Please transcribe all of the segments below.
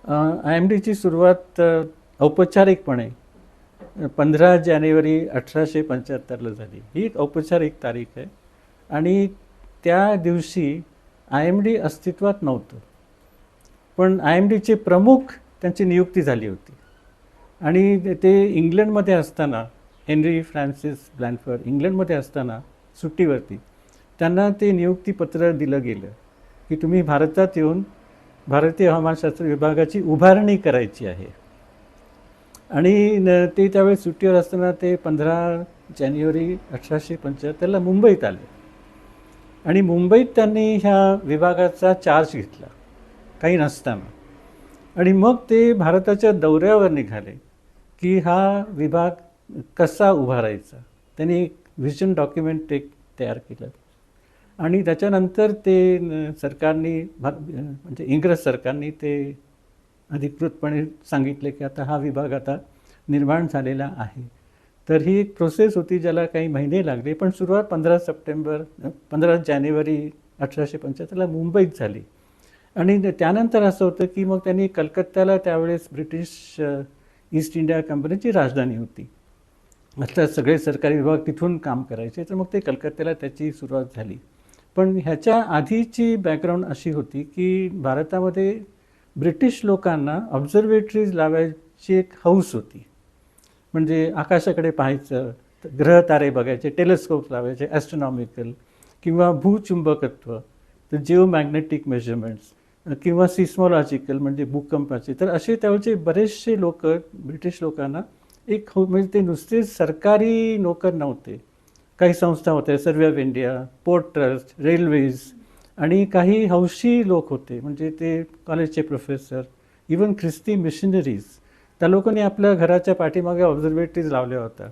IMDची सुरुवात औपचारिकपणे 15 जानेवारी 1875ला झाली. ही एक औपचारिक तारीख आहे आणि त्या दिवशी IMD अस्तित्वात नव्हतं. पण IMDचे प्रमुख त्यांची नियुक्ती झाली होती आणि ते इंग्लंडमध्ये असताना, हेनरी फ्रान्सिस ब्लॅनफर्ड इंग्लंडमध्ये असताना सुट्टीवरती त्यांना ते नियुक्तीपत्र दिलं गेलं की तुम्ही भारतात येऊन भारतीय हवामानशास्त्र विभागाची उभारणी करायची आहे. आणि ते त्यावेळेस सुट्टीवर असताना ते 15 जानेवारी 1875ला मुंबईत आले आणि मुंबईत त्यांनी ह्या विभागाचा चार्ज घेतला काही नसताना. आणि मग ते भारताच्या दौऱ्यावर निघाले की हा विभाग कसा उभारायचा. त्यांनी एक व्हिजन डॉक्युमेंट एक तयार केलं आणि त्याच्यानंतर ते सरकारने म्हणजे इंग्रज सरकारने ते अधिकृतपणे सांगितले की आता हा विभाग आता निर्माण झालेला आहे. तर ही एक प्रोसेस होती ज्याला काही महिने लागले, पण सुरुवात 15 जानेवारी 1875ला मुंबईत झाली. आणि त्यानंतर असं होतं की मग त्यांनी कलकत्त्याला, त्यावेळेस ब्रिटिश ईस्ट इंडिया कंपनीची राजधानी होती, आता सगळे सरकारी विभाग तिथून काम करायचे, तर मग ते कलकत्त्याला त्याची सुरुवात झाली. पण ह्याच्या आधीची बॅकग्राऊंड अशी होती की भारतामध्ये ब्रिटिश लोकांना ऑब्झर्वेटरीज लावायची एक हौस होती. म्हणजे आकाशाकडे पाहायचं, ग्रह तारे बघायचे, टेलिस्कोप लावायचे ॲस्ट्रॉनॉमिकल, किंवा भूचुंबकत्व, तर जिओमॅग्नेटिक मेजरमेंट्स, किंवा सिस्मॉलॉजिकल म्हणजे भूकंपाचे. तर असे त्यावेळचे बरेचसे लोक ब्रिटिश लोकांना एक म्हणजे ते नुसते सरकारी नोकर नव्हते, काही संस्था होत्या, survey of India, port trust, railways, आणि काही हौशी लोक होते, म्हणजे ते कॉलेजचे प्रोफेसर, इवन ख्रिस्ती मिशनरीज. त्या लोकांनी आपल्या घराच्या पाठीमागे ऑब्झर्वेटरीज लावल्या होत्या,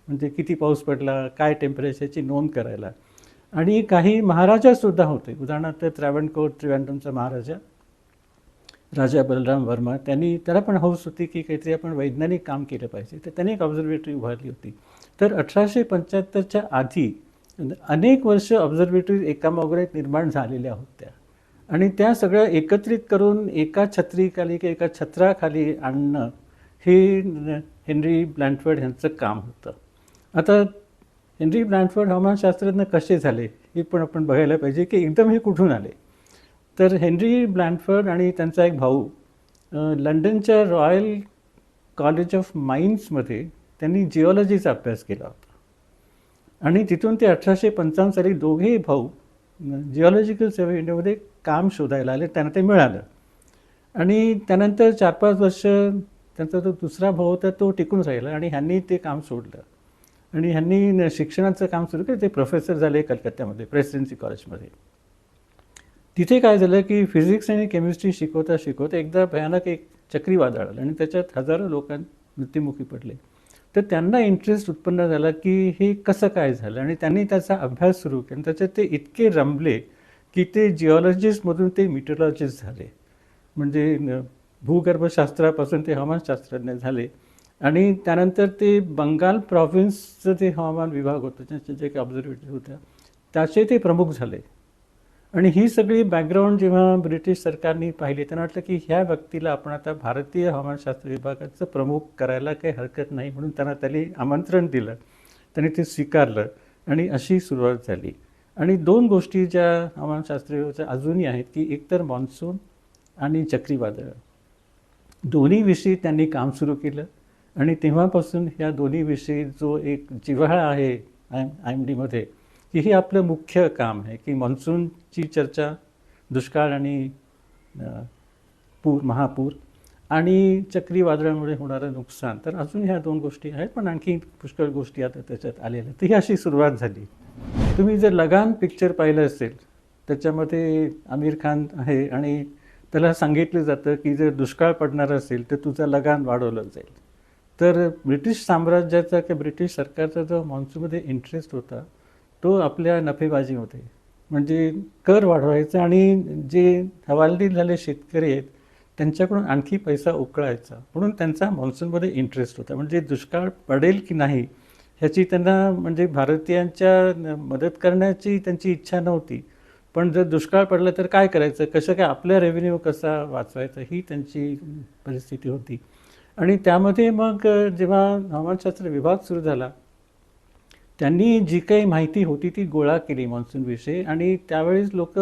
म्हणजे किती पाऊस पडला, काय टेम्परेचरची नोंद करायला. आणि काही महाराजासुद्धा होते, उदाहरणार्थ त्रावणकोर त्रिवेंद्रमचा महाराजा राजा बलराम वर्मा, त्याला पण हौस होती की काहीतरी आपण वैज्ञानिक काम केलं पाहिजे, तर त्यांनी एक ऑब्झर्वेटरी उभारली होती. तर 1875च्या आधी अनेक वर्ष ऑब्झर्वेटरीज एकामागोर एक निर्माण झालेल्या होत्या आणि त्या सगळ्या एकत्रित करून एका छत्रीखाली किंवा एका छत्राखाली आणणं हे हेनरी ब्लॅनफर्ड यांचं काम होतं. आता हेनरी ब्लॅनफर्ड हवामानशास्त्रज्ञ कसे झाले हे पण आपण बघायला पाहिजे की एकदम हे कुठून आले. तर हेनरी ब्लॅनफर्ड आणि त्यांचा एक भाऊ लंडनच्या रॉयल कॉलेज ऑफ माइन्समध्ये त्यांनी जिओलॉजीचा अभ्यास केला होता आणि तिथून ते 1855 साली दोघेही भाऊ जिओलॉजिकल सर्वे इंडियामध्ये काम शोधायला आले. त्यांना ते मिळालं आणि त्यानंतर 4-5 वर्ष त्यांचा जो दुसरा भाऊ होता तो टिकून राहिला आणि ह्यांनी ते काम सोडलं आणि ह्यांनी शिक्षणाचं काम सुरू केलं. ते प्रोफेसर झाले कलकत्त्यामध्ये प्रेसिडेन्सी कॉलेजमध्ये. तिथे काय झालं की फिजिक्स आणि केमिस्ट्री शिकवता शिकवता एकदा भयानक एक चक्रीवादळ आलं आणि त्याच्यात हजारो लोक मृत्युमुखी पडले. तर त्यांना इंटरेस्ट उत्पन्न झाला की हे कसं काय झालं आणि त्यांनी त्याचा अभ्यास सुरू केला. त्याच्यात ते इतके रमले की ते जिओलॉजिस्टमधून ते मिटरोलॉजिस्ट झाले, म्हणजे भूगर्भशास्त्रापासून ते हवामानशास्त्रज्ञ झाले. आणि त्यानंतर ते बंगाल प्रॉव्हिन्सचं ते हवामान विभाग होतं, त्याचे जे काही ऑब्झर्वेटरी होत्या त्याचे ते प्रमुख झाले. आणि ही सगळी बॅकग्राऊंड जेव्हा ब्रिटिश सरकारने पाहिली त्यांना वाटलं की ह्या व्यक्तीला आपण आता भारतीय हवामानशास्त्र विभागाचं प्रमुख करायला काही हरकत नाही, म्हणून त्यांनी आमंत्रण दिलं. त्यांनी ते स्वीकारलं आणि अशी सुरुवात झाली. आणि 2 गोष्टी ज्या हवामानशास्त्र विभागाच्या अजूनही आहेत की एकतर मान्सून आणि चक्रीवादळ, दोन्हीविषयी त्यांनी काम सुरू केलं. आणि तेव्हापासून ह्या दोन्हीविषयी जो एक जिव्हाळा आहे IMDमध्ये की हे आपलं मुख्य काम आहे की मान्सूनची चर्चा, दुष्काळ आणि महापूर, आणि चक्रीवादळामुळे होणारं नुकसान. तर अजून ह्या 2 गोष्टी आहेत, पण आणखी पुष्कळ गोष्टी आता त्याच्यात आलेल्या. तर ही अशी सुरुवात झाली. तुम्ही जर लगान पिक्चर पाहिलं असेल, त्याच्यामध्ये आमिर खान आहे आणि त्याला सांगितलं जातं की जर दुष्काळ पडणार असेल तर तुझं लगान वाढवलं जाईल. तर ब्रिटिश साम्राज्याचा किंवा ब्रिटिश सरकारचा जो मान्सूनमध्ये इंटरेस्ट होता तो आपल्या नफेबाजीमध्ये, म्हणजे कर वाढवायचा आणि जे हवालदिल झाले शेतकरी आहेत त्यांच्याकडून आणखी पैसा उकळायचा, म्हणून त्यांचा मान्सूनमध्ये इंटरेस्ट होता. म्हणजे दुष्काळ पडेल की नाही ह्याची त्यांना, म्हणजे भारतीयांच्या मदत करण्याची त्यांची इच्छा नव्हती, पण जर दुष्काळ पडला तर काय करायचं, कसं काय आपला रेव्हेन्यू कसा वाचवायचा, ही त्यांची परिस्थिती होती. आणि त्यामध्ये मग जेव्हा हवामानशास्त्र विभाग सुरू झाला, त्यांनी जी काही माहिती होती ती गोळा केली मान्सूनविषयी. आणि त्यावेळेस लोक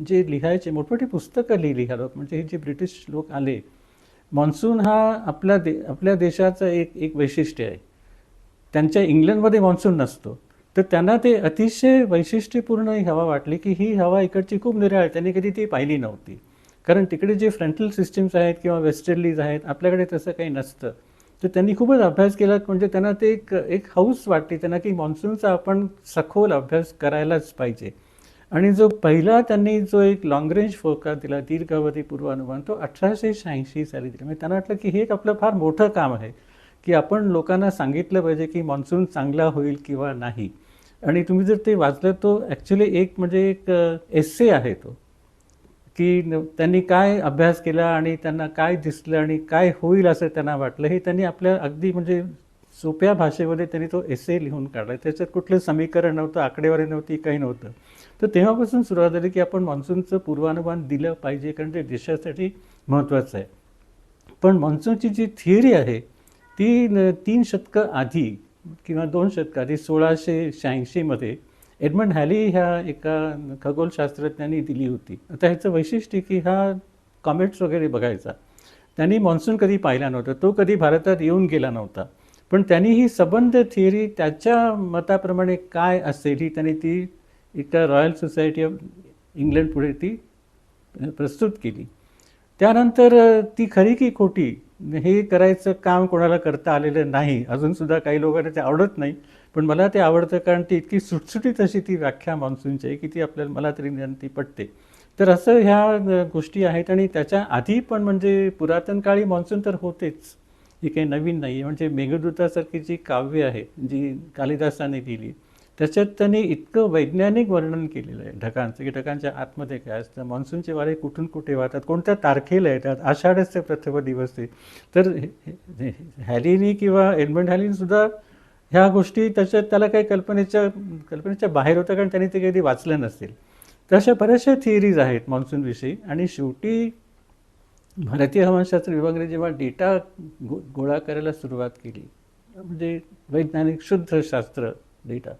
जे लिहायचे, मोठमोठी पुस्तकं लिहिली ह्या लोक, म्हणजे हे जे ब्रिटिश लोक आले. मान्सून हा आपल्या देशाचं एक एक वैशिष्ट्य आहे. त्यांच्या इंग्लंडमध्ये मान्सून नसतो, तर त्यांना ते अतिशय वैशिष्ट्यपूर्ण ही हवा वाटली, की ही हवा इकडची खूप निराळी, त्यांनी कधी ती पाहिली नव्हती. कारण तिकडे जे फ्रंटल सिस्टीम्स आहेत किंवा वेस्टर्लीज आहेत, आपल्याकडे तसं काही नसतं. तर त्यांनी खूपच अभ्यास केला, म्हणजे त्यांना ते एक हौस वाटली त्यांना, की मान्सूनचा आपण सखोल अभ्यास करायलाच पाहिजे. आणि जो पहिला त्यांनी जो एक लॉंग रेंज फोरकास्ट दिला, दीर्घावधी पूर्वानुमान, तो 1886 साली दिला. म्हणजे त्यांना वाटलं की हे एक आपलं फार मोठं काम आहे, की आपण लोकांना सांगितलं पाहिजे की मान्सून चांगला होईल किंवा नाही. आणि तुम्ही जर ते वाचलं, तो ॲक्च्युली एक म्हणजे एक एस्से आहे तो, की त्यांनी काय अभ्यास केला आणि त्यांना काय दिसलं आणि काय होईल असं त्यांना वाटलं, हे त्यांनी आपल्या अगदी म्हणजे सोप्या भाषेमध्ये त्यांनी तो एस्से लिहून काढला. त्याच्यात कुठलं समीकरण नव्हतं, आकडेवारी नव्हती, काही नव्हतं. तर तेव्हापासून सुरुवात झाली की आपण मान्सूनचं पूर्वानुमान दिलं पाहिजे, कारण ते देशासाठी महत्त्वाचं आहे. पण मान्सूनची जी थिअरी आहे ती 3 शतकं आधी किंवा 2 शतकं आधी 1686 मध्ये एडमंड हॅली ह्या एका खगोलशास्त्रज्ञांनी दिली होती. आता ह्याचं वैशिष्ट्य की हा कॉमेट्स वगैरे बघायचा. त्यांनी मान्सून कधी पाहिला नव्हता, तो कधी भारतात येऊन गेला नव्हता. पण त्यांनी ही संबंध थिअरी त्याच्या मताप्रमाणे काय असेल ही त्यांनी ती एका रॉयल सोसायटी ऑफ इंग्लंड पुढे ती प्रस्तुत केली. त्यानंतर ती खरी की खोटी हे करायचं काम कोणाला करता आलेलं नाही. अजूनसुद्धा काही लोकांना ते आवडत नाही, पण मला ते आवडतं, कारण ती इतकी सुटसुटीत अशी ती व्याख्या मान्सूनची आहे की ती आपल्याला, मला तरी ती पटते. तर असं ह्या गोष्टी आहेत. आणि त्याच्या आधी पण म्हणजे पुरातन काळी मान्सून तर होतेच, ही काही नवीन नाही आहे. म्हणजे मेघदूतासारखी जी काव्य आहे जी कालिदासाने लिहिली, त्याच्यात त्यांनी इतकं वैज्ञानिक वर्णन केलेलं आहे ढगांचं, की ढगांच्या आतमध्ये काय असतं, मान्सूनचे वारे कुठून कुठे वाहतात, कोणत्या तारखेला येतात, आषाढस्य प्रथम दिवस आहे. तर हॅलीनी किंवा एडमंड हॅलीनीसुद्धा ह्या गोष्टी त्याच्यात त्याला काही कल्पनेच्या बाहेर होतं, कारण त्यांनी ते कधी वाचलं नसेल. तर अशा बऱ्याचशा थिअरीज आहेत मान्सूनविषयी. आणि शेवटी भारतीय हवामानशास्त्र विभागाने जेव्हा डेटा गोळा करायला सुरुवात केली, म्हणजे वैज्ञानिक शुद्ध शास्त्र डेटा,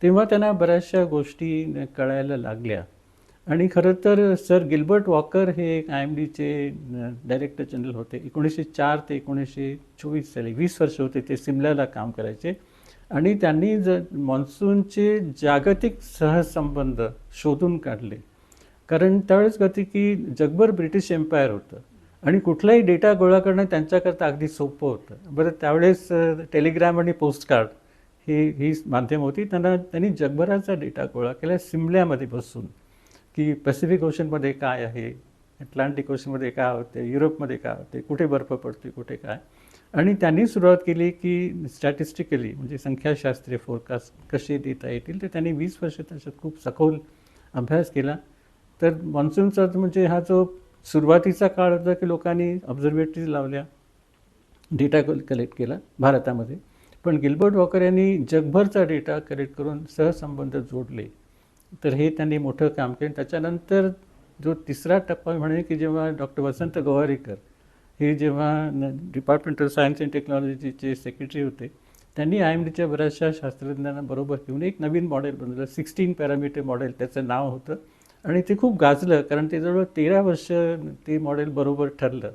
तेव्हा त्यांना बऱ्याचशा गोष्टी कळायला लागल्या. आणि खरं तर सर गिल्बर्ट वॉकर हे एक IMDचे डायरेक्टर जनरल होते. 1904 ते 1924 साली 20 वर्ष होते ते सिमल्याला काम करायचे. आणि त्यांनी मान्सूनचे जागतिक सहसंबंध शोधून काढले. कारण त्यावेळेस कळते की जगभर ब्रिटिश एम्पायर होतं आणि कुठलाही डेटा गोळा करणं त्यांच्याकरता अगदी सोपं होतं. बरं, त्यावेळेस टेलिग्राम आणि पोस्टकार्ड ही माध्यम होती. त्यांनी जगभराचा डेटा गोळा केला सिमल्यामध्ये बसून, की पॅसिफिक ओशनमध्ये काय आहे, अटलांटिक ओशनमध्ये काय होते, युरोपमध्ये काय होते, कुठे बर्फ पडते, कुठे काय. आणि त्यांनी सुरुवात केली की स्टॅटिस्टिकली म्हणजे संख्याशास्त्रीय फोरकास्ट कसे देता येतील. तर त्यांनी 20 वर्ष त्याच्यात खूप सखोल अभ्यास केला. तर मान्सूनचा म्हणजे हा जो सुरुवातीचा काळ होता की लोकांनी ऑब्झर्वेटरीज लावल्या, डेटा कलेक्ट केला भारतामध्ये. पण गिल्बर्ट वॉकर यांनी जगभरचा डेटा कलेक्ट करून सहसंबंध जोडले. तर हे त्यांनी मोठं काम केलं. त्याच्यानंतर जो तिसरा टप्पा म्हणे की जेव्हा डॉक्टर वसंत गोवारीकर हे जेव्हा डिपार्टमेंट ऑफ सायन्स अँड टेक्नॉलॉजीचे सेक्रेटरी होते, त्यांनी IMDच्या बऱ्याचशा शास्त्रज्ञांना बरोबर घेऊन एक नवीन मॉडेल बनवलं, 16 पॅरामीटर मॉडेल त्याचं नाव होतं. आणि ते खूप गाजलं, कारण ते जवळ 13 वर्ष ते मॉडेल बरोबर ठरलं.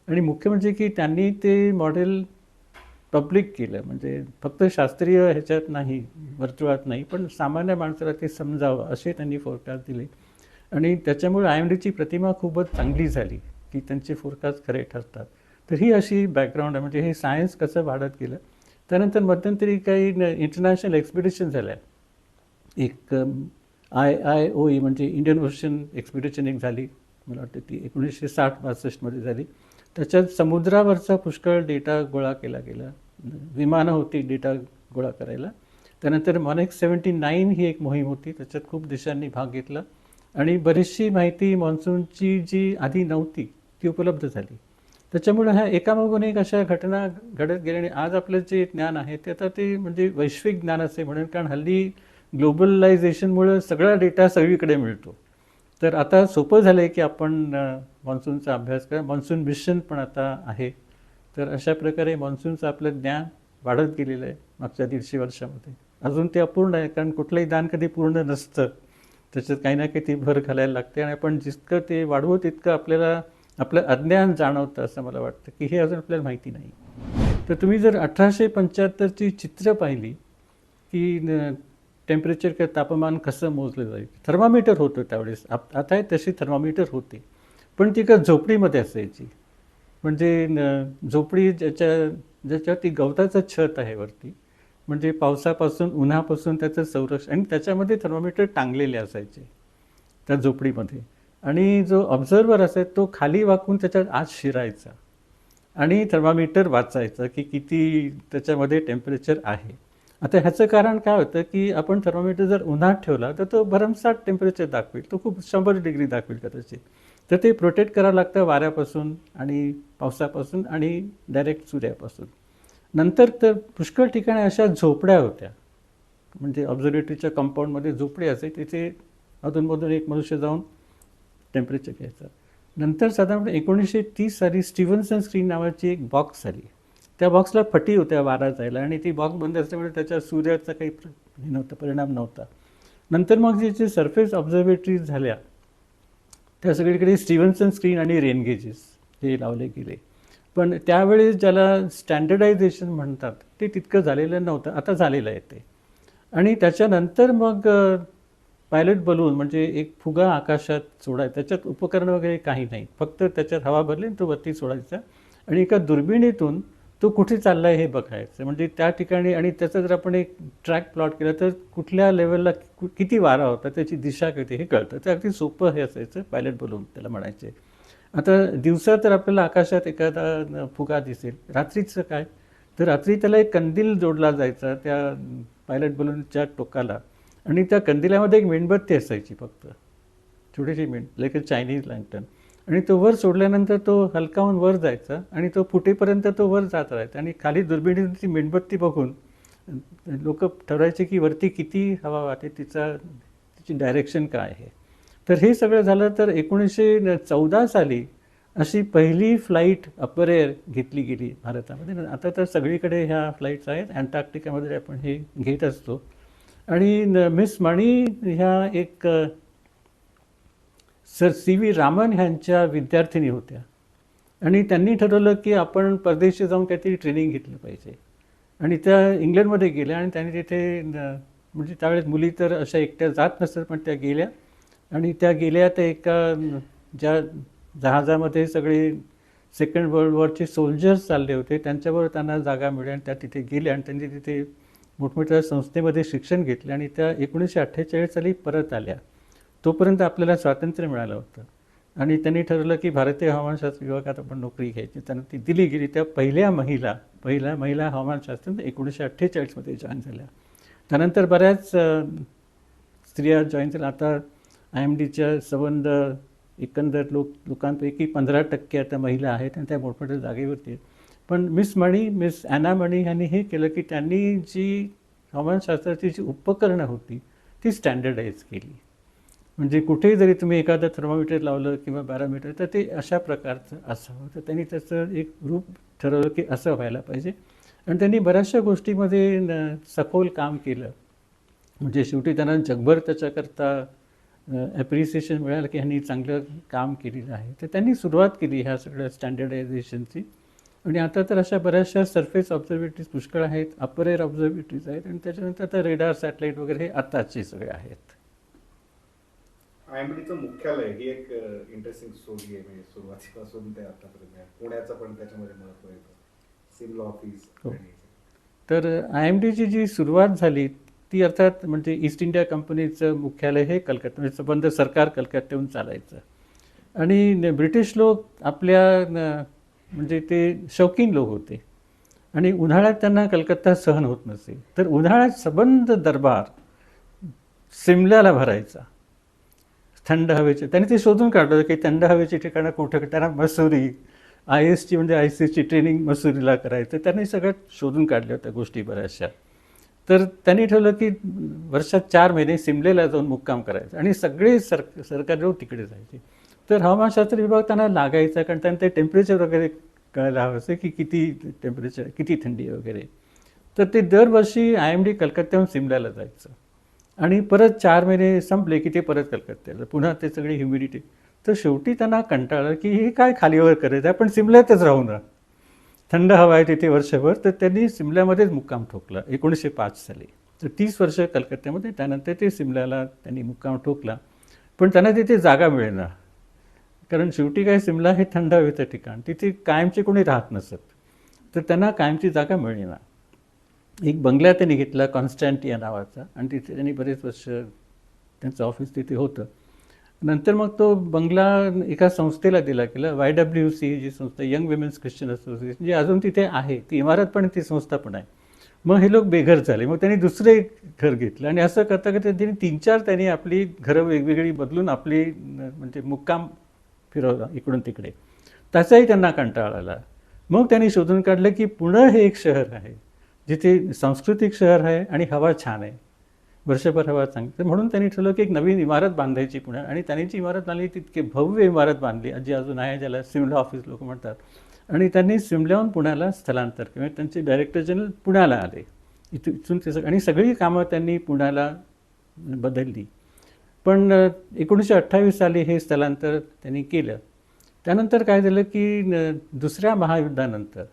आणि मुख्य म्हणजे की त्यांनी ते मॉडेल पब्लिक केलं, म्हणजे फक्त शास्त्रीय ह्याच्यात नाही, वर्तुळात नाही, पण सामान्य माणसाला ते समजावं असे त्यांनी फोरकास्ट दिले. आणि त्याच्यामुळे IMDची प्रतिमा खूपच चांगली झाली की त्यांचे फोरकास्ट खरे ठरतात. तर ही अशी बॅकग्राऊंड आहे, म्हणजे हे सायन्स कसं वाढत गेलं. त्यानंतर मध्यंतरी काही इंटरनॅशनल एक्सपिडिशन झाल्या. एक IOE म्हणजे इंडियन ओशन एक्सपिडिशन एक झाली, मला वाटतं ती 1960-62 झाली. त्याच्यात समुद्रावरचा पुष्कळ डेटा गोळा केला गेला, विमानं होती डेटा गोळा करायला. त्यानंतर मॉनेक्स 79 ही एक मोहीम होती, त्याच्यात खूप देशांनी भाग घेतला. आणि बरीचशी माहिती मान्सूनची जी आधी नव्हती ती उपलब्ध झाली. त्याच्यामुळे ह्या एकामागून एक अशा घटना घडत गेल्या. आणि आज आपलं जे ज्ञान आहे ते आता ते म्हणजे वैश्विक ज्ञान असे म्हणेल, कारण हल्ली ग्लोबलायझेशनमुळे सगळा डेटा सगळीकडे मिळतो. तर आता सोपं झालं आहे की आपण मान्सूनचा अभ्यास करा. मान्सून मिशन पण आता आहे. तर अशा प्रकारे मान्सूनचं आपलं ज्ञान वाढत गेलेलं आहे मागच्या 150 वर्षामध्ये. अजून ते अपूर्ण आहे, कारण कुठलंही ज्ञान कधी पूर्ण नसतं. त्याच्यात काही ना काही ती भर घालायला लागते आणि आपण जितकं ते वाढवू तितकं आपल्याला आपलं अज्ञान जाणवतं असं मला वाटतं, की हे अजून आपल्याला माहिती नाही. तर तुम्ही जर 1875ची चित्र पाहिली की टेम्परेचर किंवा तापमान कसं मोजलं जाईल. थर्मामीटर होतं त्यावेळेस. आता तशी थर्मामीटर होते, पण ती का झोपडीमध्ये असायची. म्हणजे झोपडी ज्याच्यावरती गवताचं छत आहे वरती, म्हणजे पावसापासून उन्हापासून त्याचं संरक्षण, आणि त्याच्यामध्ये थर्मामीटर टांगलेले असायचे त्या झोपडीमध्ये. आणि जो ऑब्झर्वर असायचा तो खाली वाकून त्याच्यात आत शिरायचा आणि थर्मामीटर वाचायचा की किती त्याच्यामध्ये टेम्परेचर आहे. आता ह्याचं कारण काय होतं की आपण थर्मामीटर जर उन्हात ठेवला तर तो भरमसाठ टेम्परेचर दाखवेल, तो खूप 100 डिग्री दाखवेल कदाचित. तर ते प्रोटेक्ट करावं लागतं वाऱ्यापासून आणि पावसापासून आणि डायरेक्ट सूर्यापासून. नंतर तर पुष्कळ ठिकाणी अशा झोपड्या होत्या, म्हणजे ऑब्झर्वेटरीच्या कंपाऊंडमध्ये झोपडी असे, तिथे अधूनमधून एक मनुष्य जाऊन टेम्परेचर घ्यायचा. नंतर साधारणपणे 1930 साली स्टीव्हन्सन स्क्रीन नावाची एक बॉक्स आली. त्या बॉक्सला फटी होत्या वारा जायला, आणि ती बॉक्स बंद असल्यामुळे त्याच्यावर सूर्याचा काही हे नव्हता, परिणाम नव्हता. नंतर मग जे सरफेस ऑब्झर्वेटरीज झाल्या त्या सगळीकडे स्टीव्हन्सन स्क्रीन आणि रेन गेजेस हे लावले गेले. पण त्यावेळेस ज्याला स्टँडर्डायझेशन म्हणतात ते तितकं झालेलं नव्हतं, आता झालेलं आहे ते. आणि त्याच्यानंतर मग पायलट बलून म्हणजे एक फुगा आकाशात सोडायचा, त्याच्यात उपकरण वगैरे काही नाही, फक्त त्याच्यात हवा भरली तो वरती सोडायचा आणि एका दुर्बिणीतून तो कुठे चालला आहे हे बघायचं. म्हणजे त्या ठिकाणी, आणि त्याचा जर आपण एक ट्रॅक प्लॉट केला तर कुठल्या लेवलला किती वारा होता, त्याची दिशा किती हे कळतं. तर अगदी सोपं हे असायचं, पायलट बलून त्याला म्हणायचे. आता दिवसा तर आपल्याला आकाशात एखादा फुगा दिसेल, रात्रीचं काय, तर रात्री त्याला एक कंदील जोडला जायचा त्या पायलट बलूनच्या टोकाला, आणि त्या कंदिलामध्ये एक मेणबत्ती असायची, फक्त छोटीशी लाईक अ चायनीज लँटर्न. आणि तो वर सोडल्यानंतर तो हलकावून वर जायचा आणि तो फुटेपर्यंत तो वर जात राहायचा. आणि खाली दुर्बिणीची मेणबत्ती बघून लोक ठरवायचे की वरती किती हवा वाहते, तिची डायरेक्शन काय आहे. तर हे सगळं झालं. तर 1914 साली अशी पहिली फ्लाईट अपर एअर घेतली गेली भारतामध्ये. आता तर सगळीकडे ह्या फ्लाईट्स आहेत, अँटार्क्टिकामध्ये आपण हे घेत असतो. आणि मिस मणी ह्या एक सर CV रामन ह्यांच्या विद्यार्थिनी होत्या, आणि त्यांनी ठरवलं की आपण परदेशी जाऊन काहीतरी ट्रेनिंग घेतलं पाहिजे. आणि त्या इंग्लंडमध्ये गेल्या आणि त्यांनी तिथे म्हणजे त्यावेळेस मुली तर अशा एकट्या जात नसतात, पण त्या गेल्या. आणि त्या गेल्या त्या एका ज्या जहाजामध्ये सगळे सेकंड वर्ल्ड वॉरचे सोल्जर्स चालले होते त्यांच्याबरोबर त्यांना जागा मिळाली, आणि त्या तिथे गेल्या आणि त्यांनी तिथे मोठमोठ्या संस्थेमध्ये शिक्षण घेतले. आणि त्या 1948 साली परत आल्या. तोपर्यंत आपल्याला स्वातंत्र्य मिळालं होतं, आणि त्यांनी ठरवलं की भारतीय हवामानशास्त्र विभागात आपण नोकरी घ्यायची. त्यांना ती दिली गेली. त्या पहिल्या महिला हवामानशास्त्र 1948 मध्ये जॉईन झाल्या. त्यानंतर बऱ्याच स्त्रिया जॉईन झाल्या. आता IMDच्या संबंध एकंदर लोकांपैकी 15% आता महिला आहेत आणि त्या मोठमोठ्या जागेवरती आहेत. पण मिस ॲना मणी ह्यांनी हे केलं की त्यांनी जी हवामानशास्त्राची जी उपकरणं होती ती स्टँडर्डाईज केली. म्हणजे कुठेही जरी तुम्ही एखादं थर्मामीटर लावलं किंवा बॅरोमीटर तर ते अशा प्रकारचं असावं. तर त्यांनी त्याचं एक रूप ठरवलं की असं व्हायला पाहिजे. आणि त्यांनी बऱ्याचशा गोष्टीमध्ये सखोल काम केलं. म्हणजे शेवटी त्यांना जगभर त्याच्याकरता ॲप्रिसिएशन मिळालं की ह्यांनी चांगलं काम केलेलं आहे. तर त्यांनी सुरुवात केली ह्या सगळ्या स्टँडर्डायझेशनची. आणि आता तर अशा बऱ्याचशा सरफेस ऑब्झर्वेटरीज पुष्कळ आहेत, अपर एअर ऑब्झर्वेटरीज आहेत, आणि त्याच्यानंतर आता रेडार सॅटेलाईट वगैरे हे आताचे सगळे आहेत. IMDचं मुख्यालय ही एक इंटरेस्टिंग स्टोरी आहे. म्हणजे सुरुवातीपासून ते आतापर्यंत पुण्याचं पण त्याच्यामध्ये महत्व येतं, सिमला ऑफिस. हो. तर IMDची जी सुरुवात झाली ती अर्थात म्हणजे ईस्ट इंडिया कंपनीचं मुख्यालय हे कलकत्ता, म्हणजे संबंध सरकार कलकत्त्याहून चालायचं. आणि ब्रिटिश लोक आपल्या म्हणजे ते शौकीन लोक होते, आणि उन्हाळ्यात त्यांना कलकत्ता सहन होत नसे. तर उन्हाळ्यात सबंध दरबार सिमल्याला भरायचा थंड हवेचे. त्यांनी ते शोधून काढलं की थंड हवेची ठिकाणं कुठं. त्यांना मसुरी ISची म्हणजे ICSची ट्रेनिंग मसुरीला करायचं. त्यांनी सगळ्यात शोधून काढल्या होत्या गोष्टी बऱ्याचशा. तर त्यांनी ठरवलं की वर्षात 4 महिने सिमलेला जाऊन मुक्काम करायचं आणि सगळे सरकारी लोक तिकडे जायचे. तर हवामानशास्त्र विभाग त्यांना लागायचा, कारण त्यांना ते टेम्परेचर वगैरे कळायला हवं असं की किती टेम्परेचर, किती थंडी वगैरे. तर ते दरवर्षी IMD कलकत्त्याहून सिमल्याला जायचं आणि परत 4 महिने संपले की ते परत कलकत्त्याला, पुन्हा ते सगळी ह्युमिडिटी. तर शेवटी त्यांना कंटाळलं की हे काय खालीवर करायचं, आपण सिमल्यातच राहू ना, थंड हवा आहे तिथे वर्षभर. तर त्यांनी सिमल्यामध्येच मुक्काम ठोकला 1905 साली. तर 30 वर्ष कलकत्त्यामध्ये, त्यानंतर ते सिमल्याला त्यांनी मुक्काम ठोकला. पण त्यांना तिथे जागा मिळेना, कारण शेवटी काय सिमला हे थंड हवेचं ठिकाण, तिथे कायमचे कोणी राहत नसत. तर त्यांना कायमची जागा मिळेना. एक बंगला त्यांनी घेतला कॉन्स्टँटिया नावाचा आणि तिथे त्यांनी बरेच वर्ष त्यांचं ऑफिस तिथे होतं. नंतर मग तो बंगला एका संस्थेला दिला गेला, YWC जी संस्था, यंग विमेन्स ख्रिश्चन असोसिएशन, जी अजून तिथे आहे, ती इमारत पण ती संस्था पण आहे. मग हे लोक बेघर झाले, मग त्यांनी दुसरे घर घेतलं आणि असं करता करता त्यांनी 3-4 त्यांनी आपली घरं वेगवेगळी बदलून आपली म्हणजे मुक्काम फिरवला इकडून तिकडे. त्याचाही त्यांना कंटाळा आला. मग त्यांनी शोधून काढलं की पुणे हे एक शहर आहे जिथे सांस्कृतिक शहर आहे आणि हवा छान आहे, वर्षभर हवा चांगली. तर म्हणून त्यांनी ठरवलं की एक नवीन इमारत बांधायची पुण्यात, आणि त्यांनी जी इमारत बांधली तितकी भव्य इमारत बांधली जी अजून आहे, ज्याला सिमला ऑफिस लोक म्हणतात. आणि त्यांनी सिमल्याहून पुण्याला स्थलांतर किंवा त्यांचे डायरेक्टर जनरल पुण्याला आले. इथून ते आणि सगळी कामं त्यांनी पुण्याला बदलली. पण 1928 साली हे स्थलांतर त्यांनी केलं. त्यानंतर काय झालं की दुसऱ्या महायुद्धानंतर